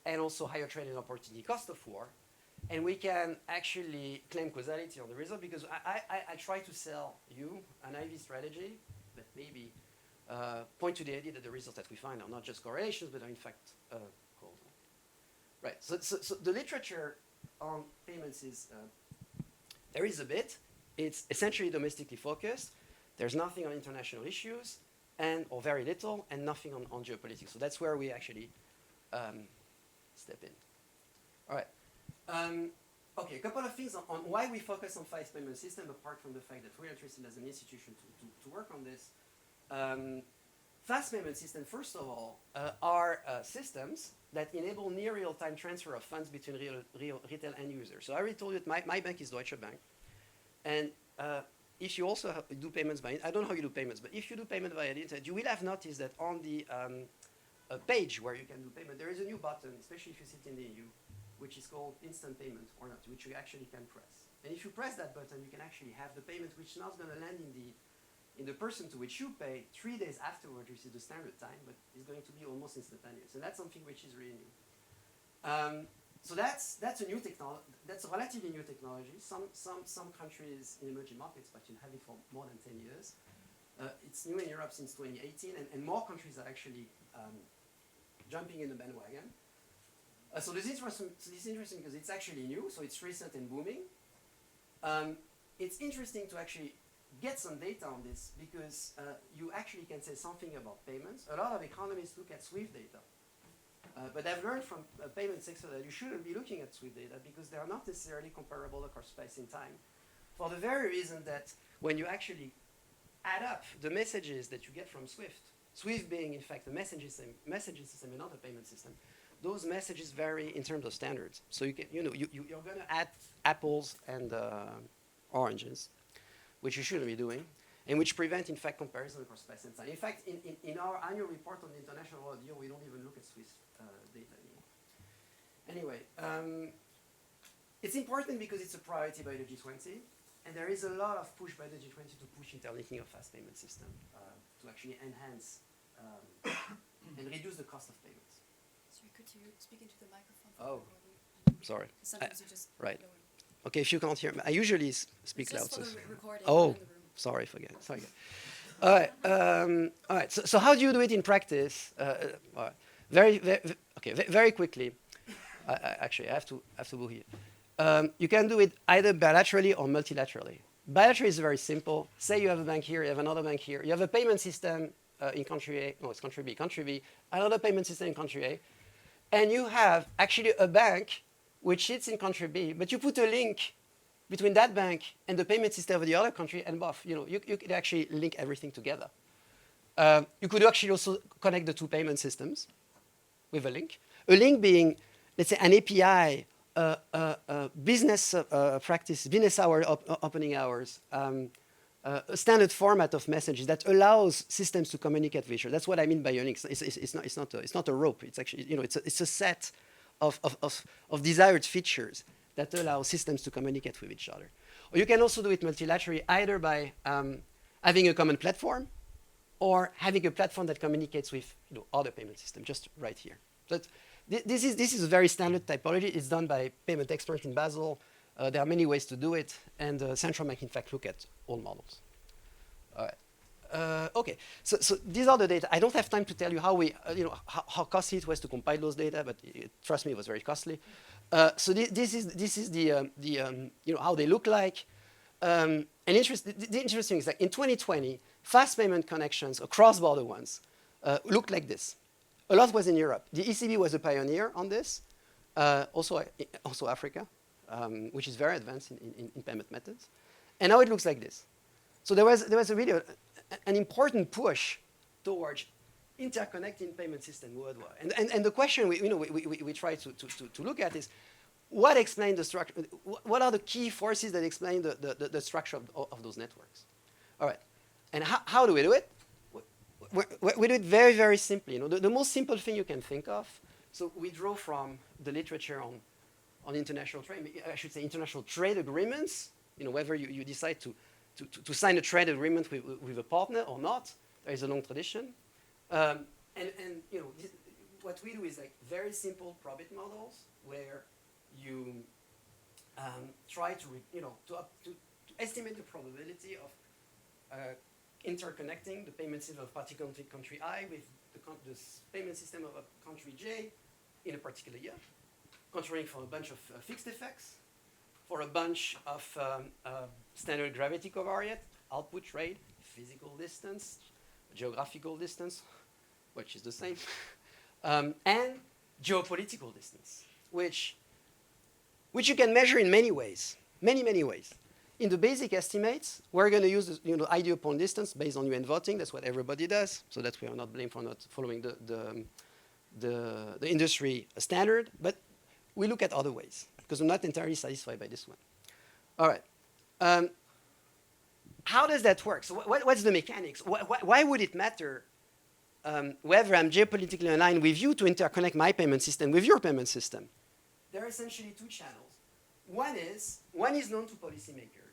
and also higher trading opportunity cost of war. And we can actually claim causality on the result because I try to sell you an IV strategy that maybe point to the idea that the results that we find are not just correlations, but are in fact causal. Right, so the literature on payments is, there is a bit. It's essentially domestically focused. There's nothing on international issues, or very little, and nothing on geopolitics. So that's where we actually step in. All right. Okay, a couple of things on why we focus on fast payment system, apart from the fact that we're interested as an institution to work on this. Fast payment systems, first of all, are systems that enable near real-time transfer of funds between retail end users. So I already told you that my bank is Deutsche Bank. And if you also do payments by, I don't know how you do payments, but if you do payment via the internet, you will have noticed that on the page where you can do payment, there is a new button, especially if you sit in the EU, which is called instant payment or not, which you actually can press. And if you press that button, you can actually have the payment which is not going to land in the person to which you pay 3 days afterwards, which is the standard time, but it's going to be almost instantaneous. And that's something which is really new. So that's a new technology. That's a relatively new technology. Some countries in emerging markets, but you have it for more than 10 years. It's new in Europe since 2018, and more countries are actually jumping in the bandwagon. So this is interesting because it's actually new, so it's recent and booming. It's interesting to actually get some data on this because you actually can say something about payments. A lot of economists look at SWIFT data. But I've learned from payment sector that you shouldn't be looking at SWIFT data because they are not necessarily comparable across space and time. For the very reason that when you actually add up the messages that you get from SWIFT, SWIFT being in fact a messaging system and not a payment system, those messages vary in terms of standards. So you can, you're going to add apples and oranges, which you shouldn't be doing, and which prevent, in fact, comparison across space and time. In fact, in our annual report on the International World Deal, we don't even look at Swiss data anymore. Anyway, it's important because it's a priority by the G20, and there is a lot of push by the G20 to push interlinking of fast payment system to actually enhance and reduce the cost of payments. Sorry, could you speak into the microphone? Oh, sorry. Sometimes you just right. Okay, if you can't hear me, I usually speak loud. Just for the recording. Oh, sorry, forget. Sorry. All right. All right. So how do you do it in practice? All right. Very quickly. Actually, I have to go here. You can do it either bilaterally or multilaterally. Bilaterally is very simple. Say you have a bank here, you have another bank here. You have a payment system in country A. No, it's country B, another payment system in country A. And you have actually a bank which sits in country B, but you put a link between that bank and the payment system of the other country, and both, you could actually link everything together. You could actually also connect the two payment systems with a link. A link being, let's say, an API, business practice, business hour, opening hours, a standard format of messages that allows systems to communicate with each other. That's what I mean by a link. It's not a rope. It's actually, it's a set of desired features that allow systems to communicate with each other. Or you can also do it multilaterally, either by having a common platform or having a platform that communicates with other payment systems, just right here. But this is a very standard typology. It's done by payment experts in Basel. There are many ways to do it, and central bank, in fact, look at all models. All right. Okay, so these are the data. I don't have time to tell you how we, how costly it was to compile those data, but trust me, it was very costly. So this is the how they look like. And the interesting is that in 2020, fast payment connections, or cross-border ones, looked like this. A lot was in Europe. The ECB was a pioneer on this. Also Africa, which is very advanced in payment methods. And now it looks like this. So there was a really an important push towards interconnecting payment system worldwide. And the question we try to look at is, what explains the structure? What are the key forces that explain the structure of those networks? All right. And how do we do it? We do it very, very simply. The most simple thing you can think of. So we draw from the literature on international trade. I should say international trade agreements. Whether you decide to sign a trade agreement with a partner or not, there is a long tradition. And what we do is like very simple probit models where you try to estimate the probability of interconnecting the payment system of a particular country I with the payment system of a country J in a particular year, controlling for a bunch of fixed effects, for a bunch of standard gravity covariate, output rate, physical distance, geographical distance, which is the same, and geopolitical distance, which you can measure in many ways, many ways. In the basic estimates, we're going to use the ideal point distance based on UN voting. That's what everybody does, so that we are not blamed for not following the industry standard. But we look at other ways because I'm not entirely satisfied by this one. All right. How does that work? So what's the mechanics? Why would it matter whether I'm geopolitically aligned with you to interconnect my payment system with your payment system? There are essentially two channels. One is known to policymakers.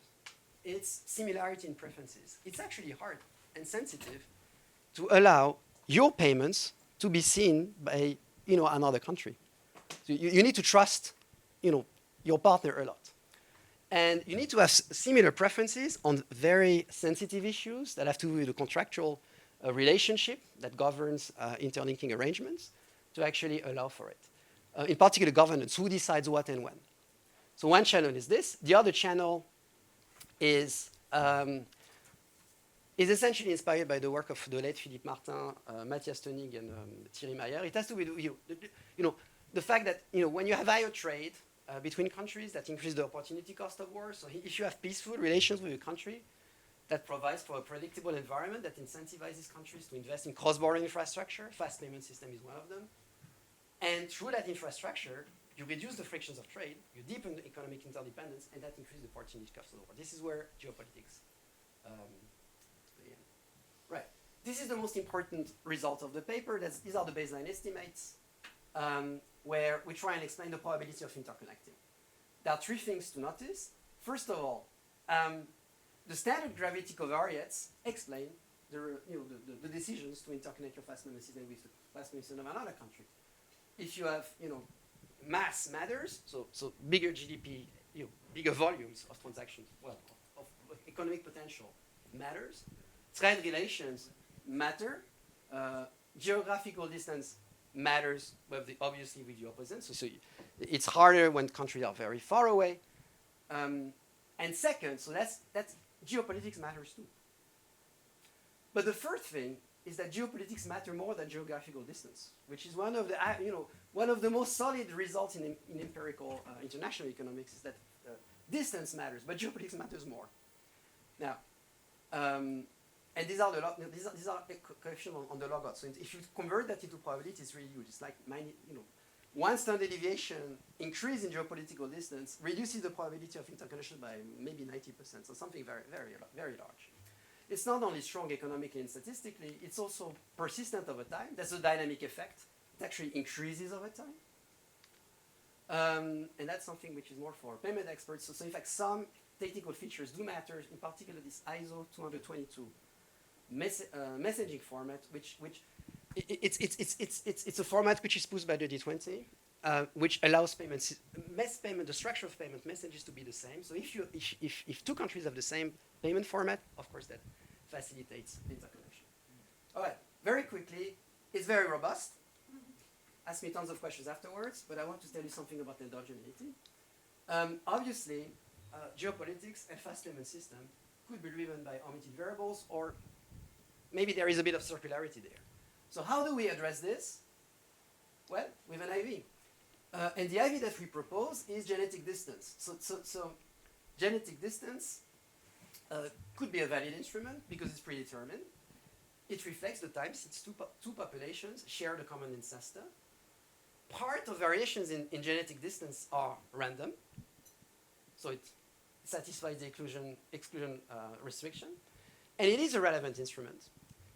It's similarity in preferences. It's actually hard and sensitive to allow your payments to be seen by another country. So you need to trust your partner a lot. And you need to have similar preferences on very sensitive issues that have to do with the contractual relationship that governs interlinking arrangements to actually allow for it. In particular, governance, who decides what and when. So one channel is this. The other channel is essentially inspired by the work of the late Philippe Martin, Matthias Tönnig, and Thierry Mayer. It has to do with the fact that when you have higher trade between countries, that increases the opportunity cost of war. So if you have peaceful relations with a country, that provides for a predictable environment that incentivizes countries to invest in cross-border infrastructure. Fast payment system is one of them. And through that infrastructure, you reduce the frictions of trade, you deepen the economic interdependence, and that increases the opportunity cost of war. This is where geopolitics begin. Right. This is the most important result of the paper. These are the baseline estimates where we try and explain the probability of interconnecting. There are three things to notice. First of all, the standard gravity covariates explain the decisions to interconnect your fast payment system with the fast payment system of another country. If you have, mass matters, so bigger GDP, bigger volumes of transactions, of economic potential matters. Trade relations matter. Geographical distance matters, obviously with the opposite. So it's harder when countries are very far away. And second, so that's geopolitics matters too. But the third thing is that geopolitics matter more than geographical distance, which is one of the most solid results in empirical international economics is that distance matters, but geopolitics matters more. Now, and these are coefficients on the log odds. So if you convert that into probability, it's really huge. It's like one standard deviation increase in geopolitical distance reduces the probability of interconnection by maybe 90%. So something very, very, very large. It's not only strong economically and statistically, it's also persistent over time. That's a dynamic effect. It actually increases over time. And that's something which is more for payment experts. So in fact, some technical features do matter, in particular this ISO 222 messaging format, which it's a format which is pushed by the D20, which allows the structure of payment messages to be the same. So if two countries have the same payment format, of course that facilitates interconnection. All right, very quickly, it's very robust. Ask me tons of questions afterwards, but I want to tell you something about endogeneity. Obviously, geopolitics and fast payment system could be driven by omitted variables, or maybe there is a bit of circularity there. So how do we address this? Well, with an IV. And the IV that we propose is genetic distance. So genetic distance could be a valid instrument because it's predetermined. It reflects the time since two populations share the common ancestor. Part of variations in genetic distance are random, so it satisfies the exclusion restriction. And it is a relevant instrument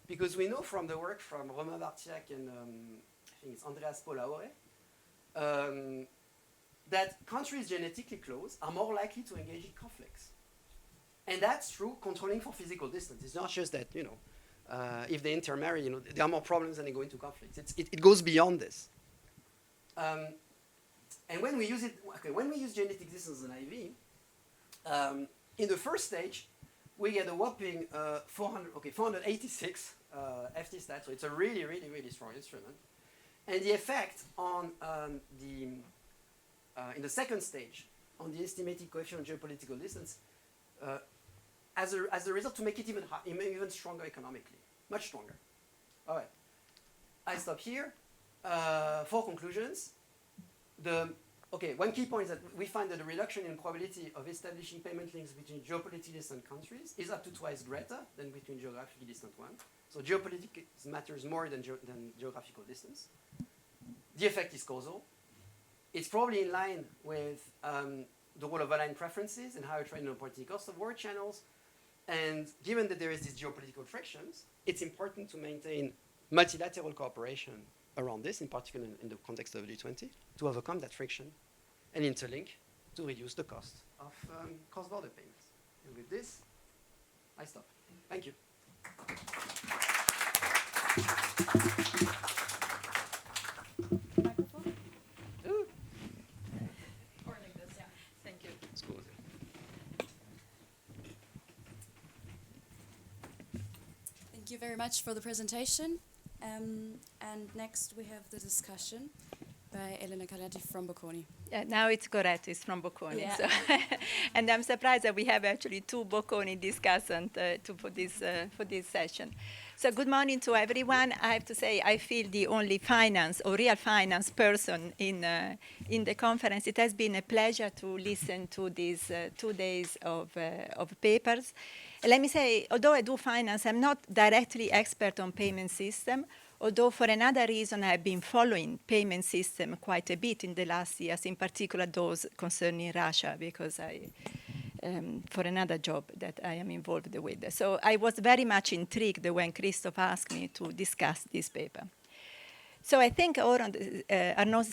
because we know from the work from Romain Bartiak and I think it's Andreas Polaore, that countries genetically close are more likely to engage in conflicts. And that's through controlling for physical distance. It's not just that, if they intermarry, there are more problems and they go into conflicts. It goes beyond this. And when we use genetic distance as an IV, in the first stage, we get a whopping 486 FT stat, so it's a really, really, really strong instrument. And the effect on in the second stage, on the estimated coefficient of geopolitical distance, as a result to make it even stronger economically, much stronger. All right, I stop here. 4 conclusions. One key point is that we find that the reduction in probability of establishing payment links between geopolitically distant countries is up to twice greater than between geographically distant ones. So geopolitics matters more than geographical distance. The effect is causal. It's probably in line with the role of aligned preferences and higher trade and opportunity cost of war channels. And given that there is these geopolitical frictions, it's important to maintain multilateral cooperation around this, in particular in the context of G20, to overcome that friction and interlink to reduce the cost of cross-border payments. And with this, I stop. Thank you. Microphone? Ooh. Or like this, yeah. Thank you. Thank you very much for the presentation. And next we have the discussion by Elena Carletti from Bocconi. Yeah, now it's correct, it's from Bocconi. Yeah. So and I'm surprised that we have actually 2 Bocconi discussants for this session. So good morning to everyone. I have to say I feel the only finance or real finance person in the conference. It has been a pleasure to listen to these 2 days of papers. Let me say, although I do finance, I'm not directly expert on payment system, although for another reason I've been following payment system quite a bit in the last years, in particular those concerning Russia, because for another job that I am involved with. So I was very much intrigued when Christophe asked me to discuss this paper. So I think Arnaud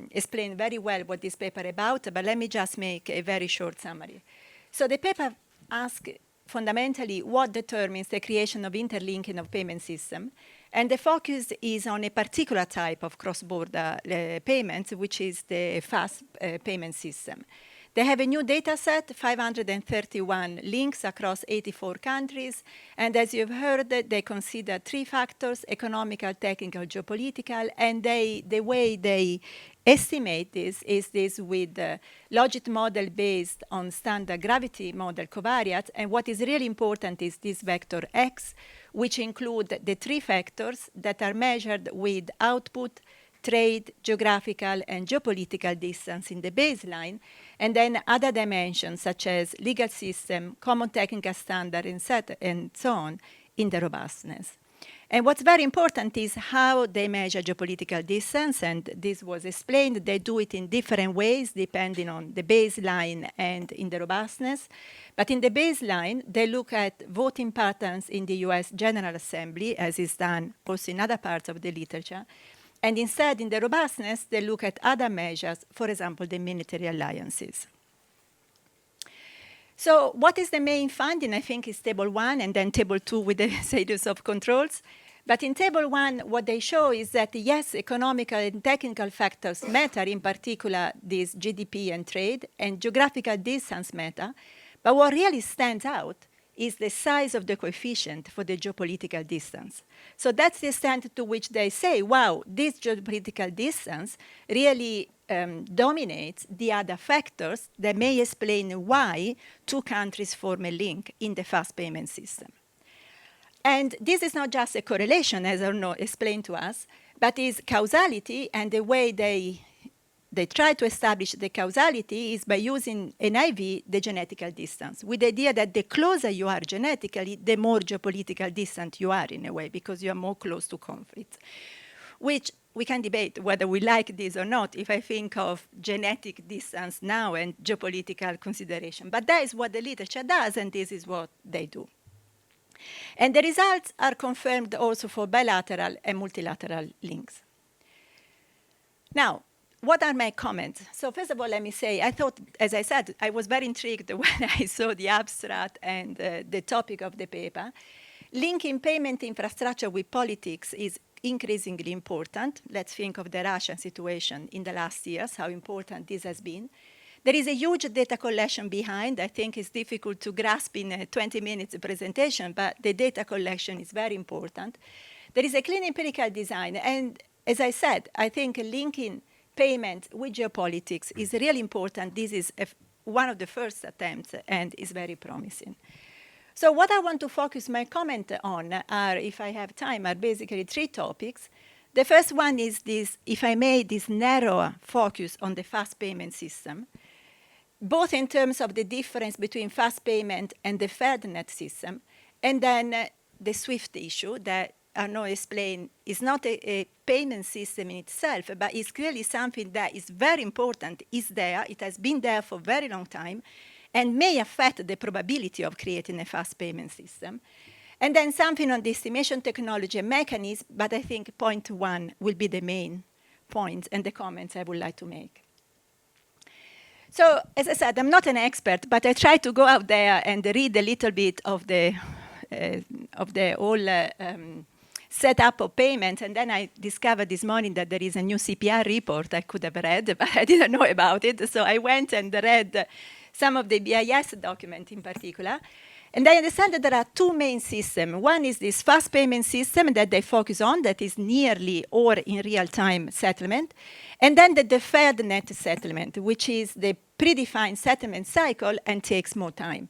explained very well what this paper is about, but let me just make a very short summary. So the paper asks fundamentally what determines the creation of interlinking of payment system, and the focus is on a particular type of cross-border payments, which is the fast payment system. They have a new data set, 531 links across 84 countries, and as you've heard, they consider 3 factors: economical, technical, geopolitical, and the way they estimate this is with the logit model based on standard gravity model covariates, and what is really important is this vector x, which include the 3 factors that are measured with output, trade, geographical, and geopolitical distance in the baseline, and then other dimensions such as legal system, common technical standard, and so on in the robustness. And what's very important is how they measure geopolitical distance, and this was explained. They do it in different ways depending on the baseline and in the robustness. But in the baseline, they look at voting patterns in the US General Assembly, as is done also in other parts of the literature. And instead, in the robustness, they look at other measures, for example, the military alliances. So what is the main finding? I think is table 1 and then table 2 with the series of controls. But in table 1, what they show is that, yes, economical and technical factors matter, in particular this GDP and trade, and geographical distance matter. But what really stands out is the size of the coefficient for the geopolitical distance. So that's the extent to which they say, wow, this geopolitical distance really dominates the other factors that may explain why 2 countries form a link in the fast payment system. And this is not just a correlation, as Arnaud explained to us, but is causality, and the way they they try to establish the causality is by using NIV, the genetical distance, with the idea that the closer you are genetically, the more geopolitical distant you are in a way, because you are more close to conflict, which we can debate whether we like this or not if I think of genetic distance now and geopolitical consideration. But that is what the literature does, and this is what they do. And the results are confirmed also for bilateral and multilateral links. Now, what are my comments? So first of all, let me say, I thought, as I said, I was very intrigued when I saw the abstract and the topic of the paper. Linking payment infrastructure with politics is increasingly important. Let's think of the Russian situation in the last years, how important this has been. There is a huge data collection behind. I think it's difficult to grasp in a 20 minutes presentation, but the data collection is very important. There is a clean empirical design. And as I said, I think linking payment with geopolitics is really important. This is one of the first attempts and is very promising. So what I want to focus my comment on are, if I have time, are basically three topics. The first one is this, if I may, this narrow focus on the fast payment system, both in terms of the difference between fast payment and the FedNet system, and then the SWIFT issue that Arnaud explained is not a payment system in itself, but is clearly something that is very important, is there, it has been there for a very long time, and may affect the probability of creating a fast payment system. And then something on the estimation technology and mechanism, but I think point one will be the main point and the comments I would like to make. So, as I said, I'm not an expert, but I try to go out there and read a little bit of the whole setup of payment, and then I discovered this morning that there is a new CPR report I could have read, but I didn't know about it, so I went and read some of the BIS document in particular. And I understand that there are two main systems. One is this fast payment system that they focus on, that is nearly or in real-time settlement. And then the deferred net settlement, which is the predefined settlement cycle and takes more time.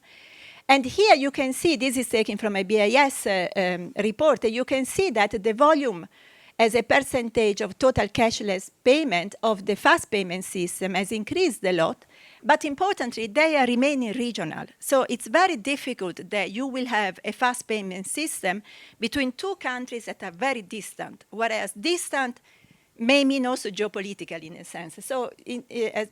And here you can see, this is taken from a BIS report, you can see that the volume as a percentage of total cashless payment of the fast payment system has increased a lot. But importantly, they are remaining regional. So it's very difficult that you will have a fast payment system between two countries that are very distant, whereas distant may mean also geopolitical in a sense. So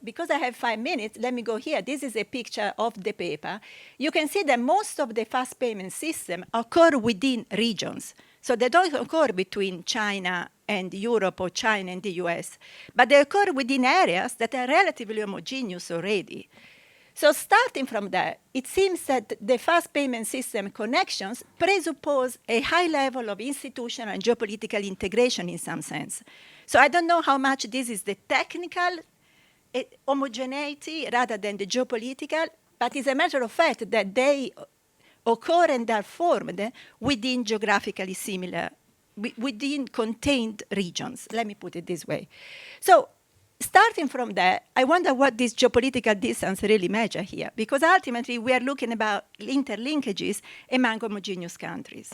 because I have 5 minutes, let me go here. This is a picture of the paper. You can see that most of the fast payment systems occur within regions. So they don't occur between China and Europe or China and the US, but they occur within areas that are relatively homogeneous already. So starting from that, it seems that the fast payment system connections presuppose a high level of institutional and geopolitical integration in some sense. So I don't know how much this is the technical homogeneity rather than the geopolitical, but it's a matter of fact that they occur and are formed within geographically similar, within contained regions. Let me put it this way. So starting from that, I wonder what this geopolitical distance really measure here, because ultimately we are looking about interlinkages among homogeneous countries.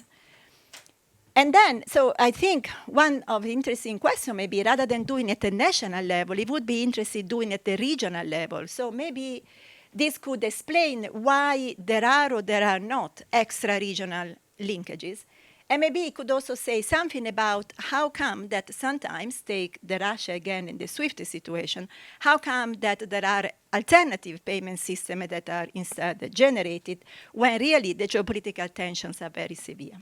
And then, so I think one of the interesting questions maybe, rather than doing it at the national level, it would be interesting doing it at the regional level. So maybe this could explain why there are or there are not extra-regional linkages. And maybe it could also say something about how come that sometimes, take the Russia again in the SWIFT situation, how come that there are alternative payment systems that are instead generated when really the geopolitical tensions are very severe.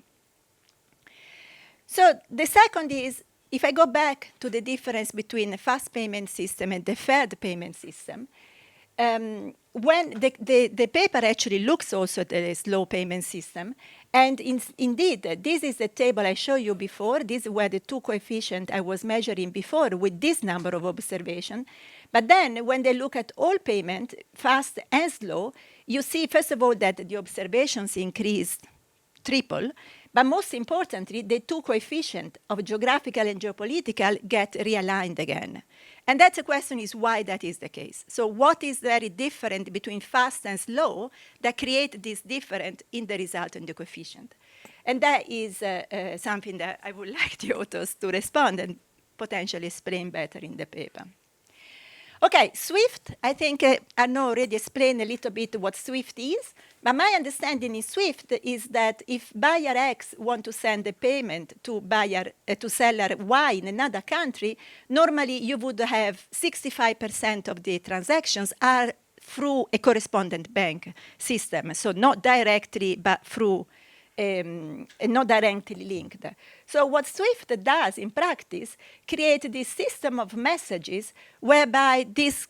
So the second is, if I go back to the difference between a fast payment system and deferred payment system, when the paper actually looks also at the slow payment system, and indeed, this is the table I showed you before. These were the two coefficients I was measuring before with this number of observations. But then when they look at all payment, fast and slow, you see, first of all, that the observations increased triple. But most importantly, the two coefficients of geographical and geopolitical get realigned again. And that's the question is why that is the case. So what is very different between fast and slow that create this difference in the result and the coefficient? And that is something that I would like the authors to respond and potentially explain better in the paper. Okay, SWIFT, I think Arnaud already explained a little bit what SWIFT is, but my understanding in SWIFT is that if buyer X want to send a payment to seller Y in another country, normally you would have 65% of the transactions are through a correspondent bank system, so not directly, but through not directly linked. So what SWIFT does in practice, create this system of messages whereby this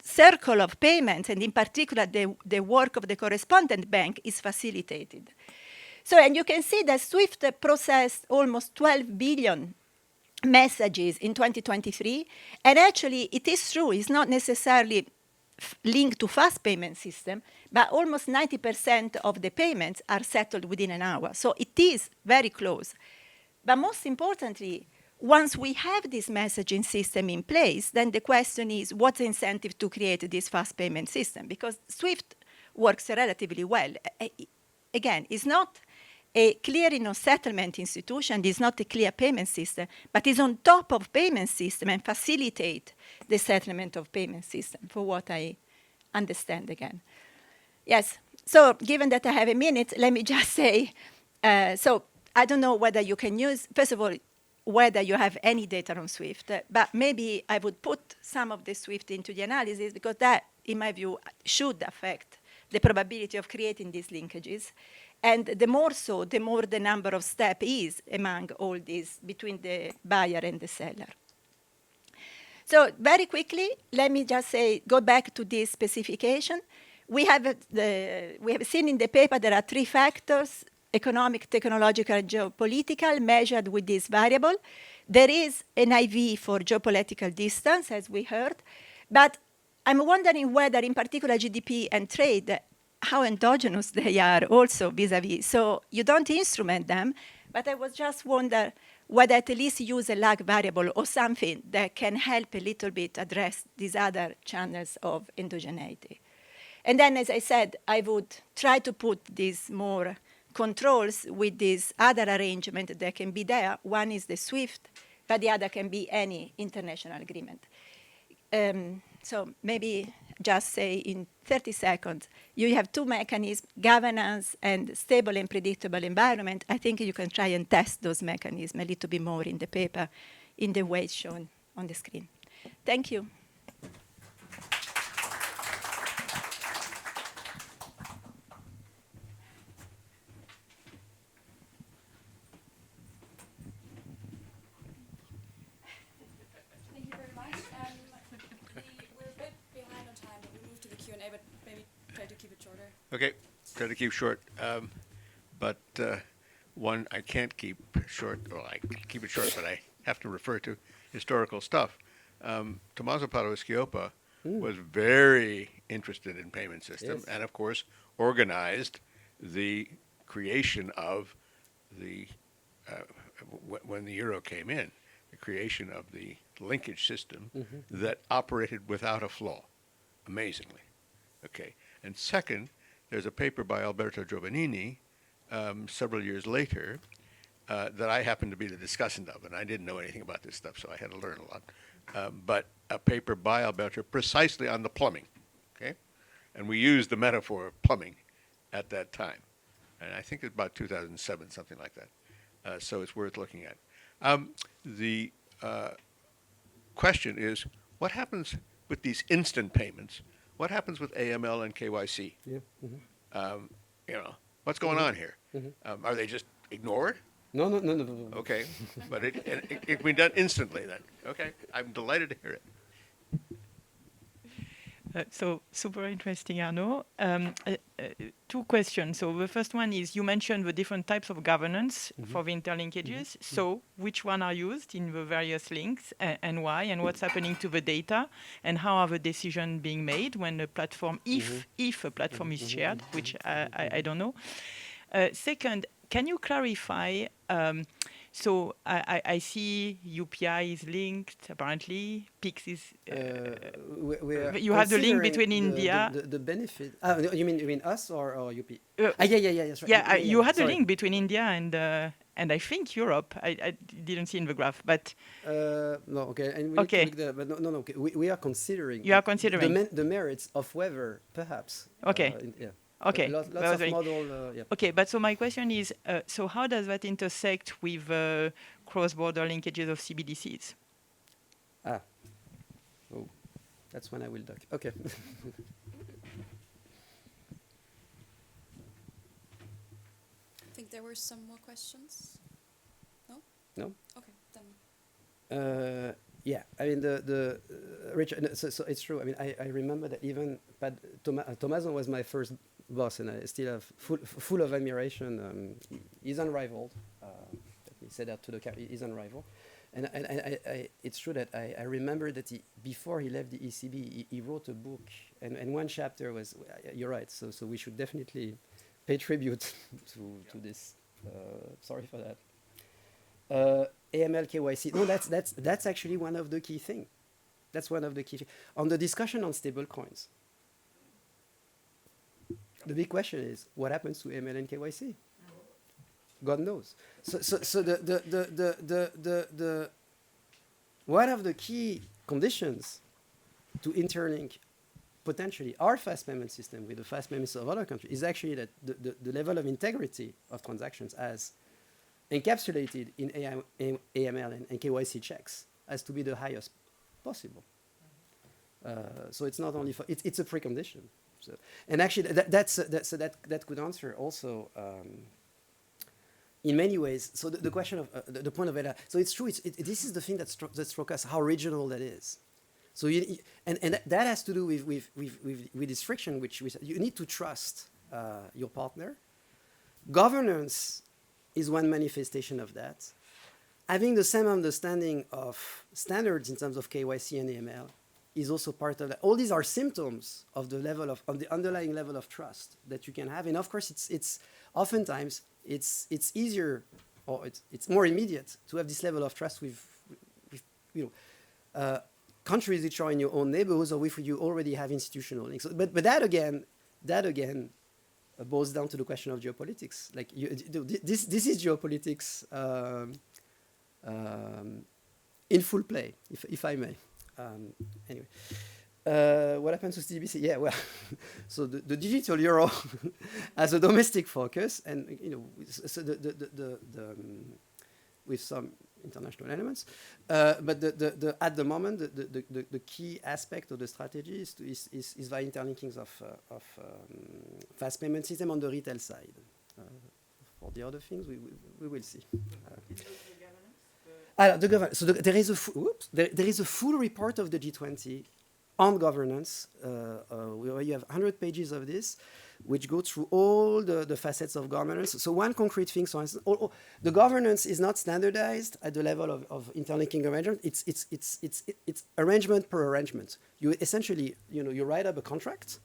circle of payments, and in particular the work of the correspondent bank, is facilitated. So, and you can see that SWIFT processed almost 12 billion messages in 2023, and actually it is true, it's not necessarily linked to fast payment system, but almost 90% of the payments are settled within an hour. So it is very close. But most importantly, once we have this messaging system in place, then the question is, what's the incentive to create this fast payment system? Because SWIFT works relatively well. Again, it's not a clearing or settlement institution, it's not a clear payment system, but it's on top of payment system and facilitate the settlement of payment system, for what I understand again. Yes, so given that I have a minute, let me just say, so I don't know whether you can use, first of all, whether you have any data on SWIFT, but maybe I would put some of the SWIFT into the analysis, because that, in my view, should affect the probability of creating these linkages. And the more so, the more the number of steps is among all these between the buyer and the seller. So very quickly, let me just say, go back to this specification. We have seen in the paper there are 3 factors: economic, technological, and geopolitical, measured with this variable. There is an IV for geopolitical distance, as we heard. But I'm wondering whether, in particular, GDP and trade, how endogenous they are also vis-a-vis. So you don't instrument them, but I was just wondering whether at least use a lag variable or something that can help a little bit address these other channels of endogeneity. And then, as I said, I would try to put these more controls with this other arrangement that can be there. One is the SWIFT, but the other can be any international agreement. So maybe just say in 30 seconds, you have 2 mechanisms, governance and stable and predictable environment. I think you can try and test those mechanisms a little bit more in the paper in the way shown on the screen. Thank you. Okay, try to keep short. But one I can't keep short, well, I can keep it short, but I have to refer to historical stuff. Tommaso Padoa-Schioppa was very interested in payment systems, and of course organized the creation of the, when the euro came in, the creation of the linkage system that operated without a flaw, amazingly. Okay, and second, there's a paper by Alberto Giovannini several years later that I happened to be the discussant of, and I didn't know anything about this stuff, so I had to learn a lot. But a paper by Alberto precisely on the plumbing, okay? And we used the metaphor of plumbing at that time. And I think it's about 2007, something like that. So it's worth looking at. The question is, what happens with these instant payments? What happens with AML and KYC? Yeah. You know, what's going on here? Are they just ignored? No. Okay, but it can be done instantly then. Okay, I'm delighted to hear it. So super interesting, Arnaud. 2 questions. So the first one is, you mentioned the different types of governance for the interlinkages. So which one are used in the various links and why, and what's happening to the data, and how are the decisions being made when a platform, if a platform is shared, which I don't know. Second, can you clarify, so I see UPI is linked, apparently, PIX is... you have the link between India... The benefit... you mean us or UP? Yeah, that's right. You had a link between India And I think Europe, I didn't see in the graph, but No, okay. And we Okay. need to look but no. Okay. We are considering. You are considering. the merits of weather, perhaps. Okay. Yeah. Okay. Lots That was of very- model. Yeah. Okay, but so my question is, so how does that intersect with cross-border linkages of CBDCs? Ah. Oh, that's when I will duck. Okay. I think there were some more questions. No? No? Okay, then. Yeah, I mean Richard. No, so it's true. I mean, I remember that even Tommaso was my first boss, and I still have full of admiration. He's unrivaled. Let me say that to the he's unrivaled. And it's true that I remember that before he left the ECB, he wrote a book, and one chapter was. You're right. So we should definitely pay tribute to this. Sorry for that. AML KYC. No, that's actually one of the key things. That's one of the key things. On the discussion on stable coins, the big question is what happens to AML and KYC? God knows. So the one of the key conditions to interlink potentially our fast payment system with the fast payments of other countries is actually that the level of integrity of transactions as encapsulated in AML and KYC checks has to be the highest possible. So it's not only for it's a precondition. So, and actually that could answer also in many ways. So the question of the point of Ella. So it's true. This is the thing that struck us how regional that is. So and that has to do with this friction, which you need to trust your partner. Governance is one manifestation of that. Having the same understanding of standards in terms of KYC and AML is also part of that. All these are symptoms of the level of the underlying level of trust that you can have. And of course, it's oftentimes it's easier or it's more immediate to have this level of trust with countries which are in your own neighborhoods or with you already have institutional links. But that again boils down to the question of geopolitics. Like this is geopolitics in full play, if I may. Anyway, what happens to CBDC? Yeah, well, so the digital euro has a domestic focus, and so with some international elements, but at the moment the key aspect of the strategy is the interlinkings of fast payment system on the retail side. For the other things, we will see. The governance. So there is a full report of the G20 on governance. Where you have 100 pages of this, which go through all the facets of governance. So one concrete thing, for instance, the governance is not standardized at the level of interlinking arrangement. It's arrangement per arrangement. You essentially, you write up a contract,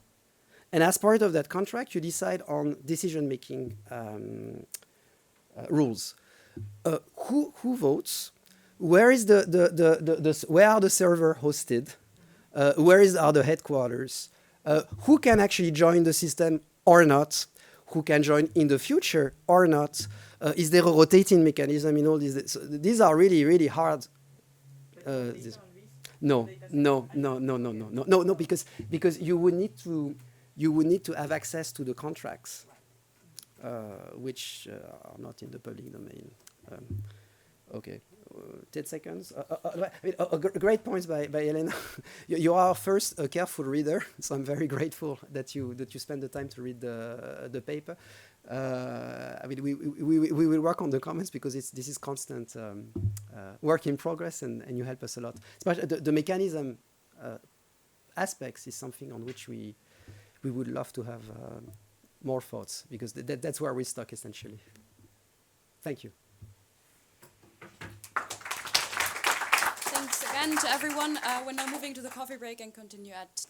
and as part of that contract, you decide on decision-making rules. Who votes? Where is where are the server hosted? Where are the headquarters? Who can actually join the system or not? Who can join in the future or not? Is there a rotating mechanism in all these? So these are really, really hard. No, because you would need to have access to the contracts, which are not in the public domain. Okay. 10 seconds. Great points by Elena. You are first a careful reader, so I'm very grateful that you spend the time to read the paper. I mean, we will work on the comments because this is constant work in progress, and you help us a lot. The mechanism aspects is something on which we would love to have more thoughts, because that's where we're stuck essentially. Thank you. Thanks again to everyone. We're now moving to the coffee break and continue at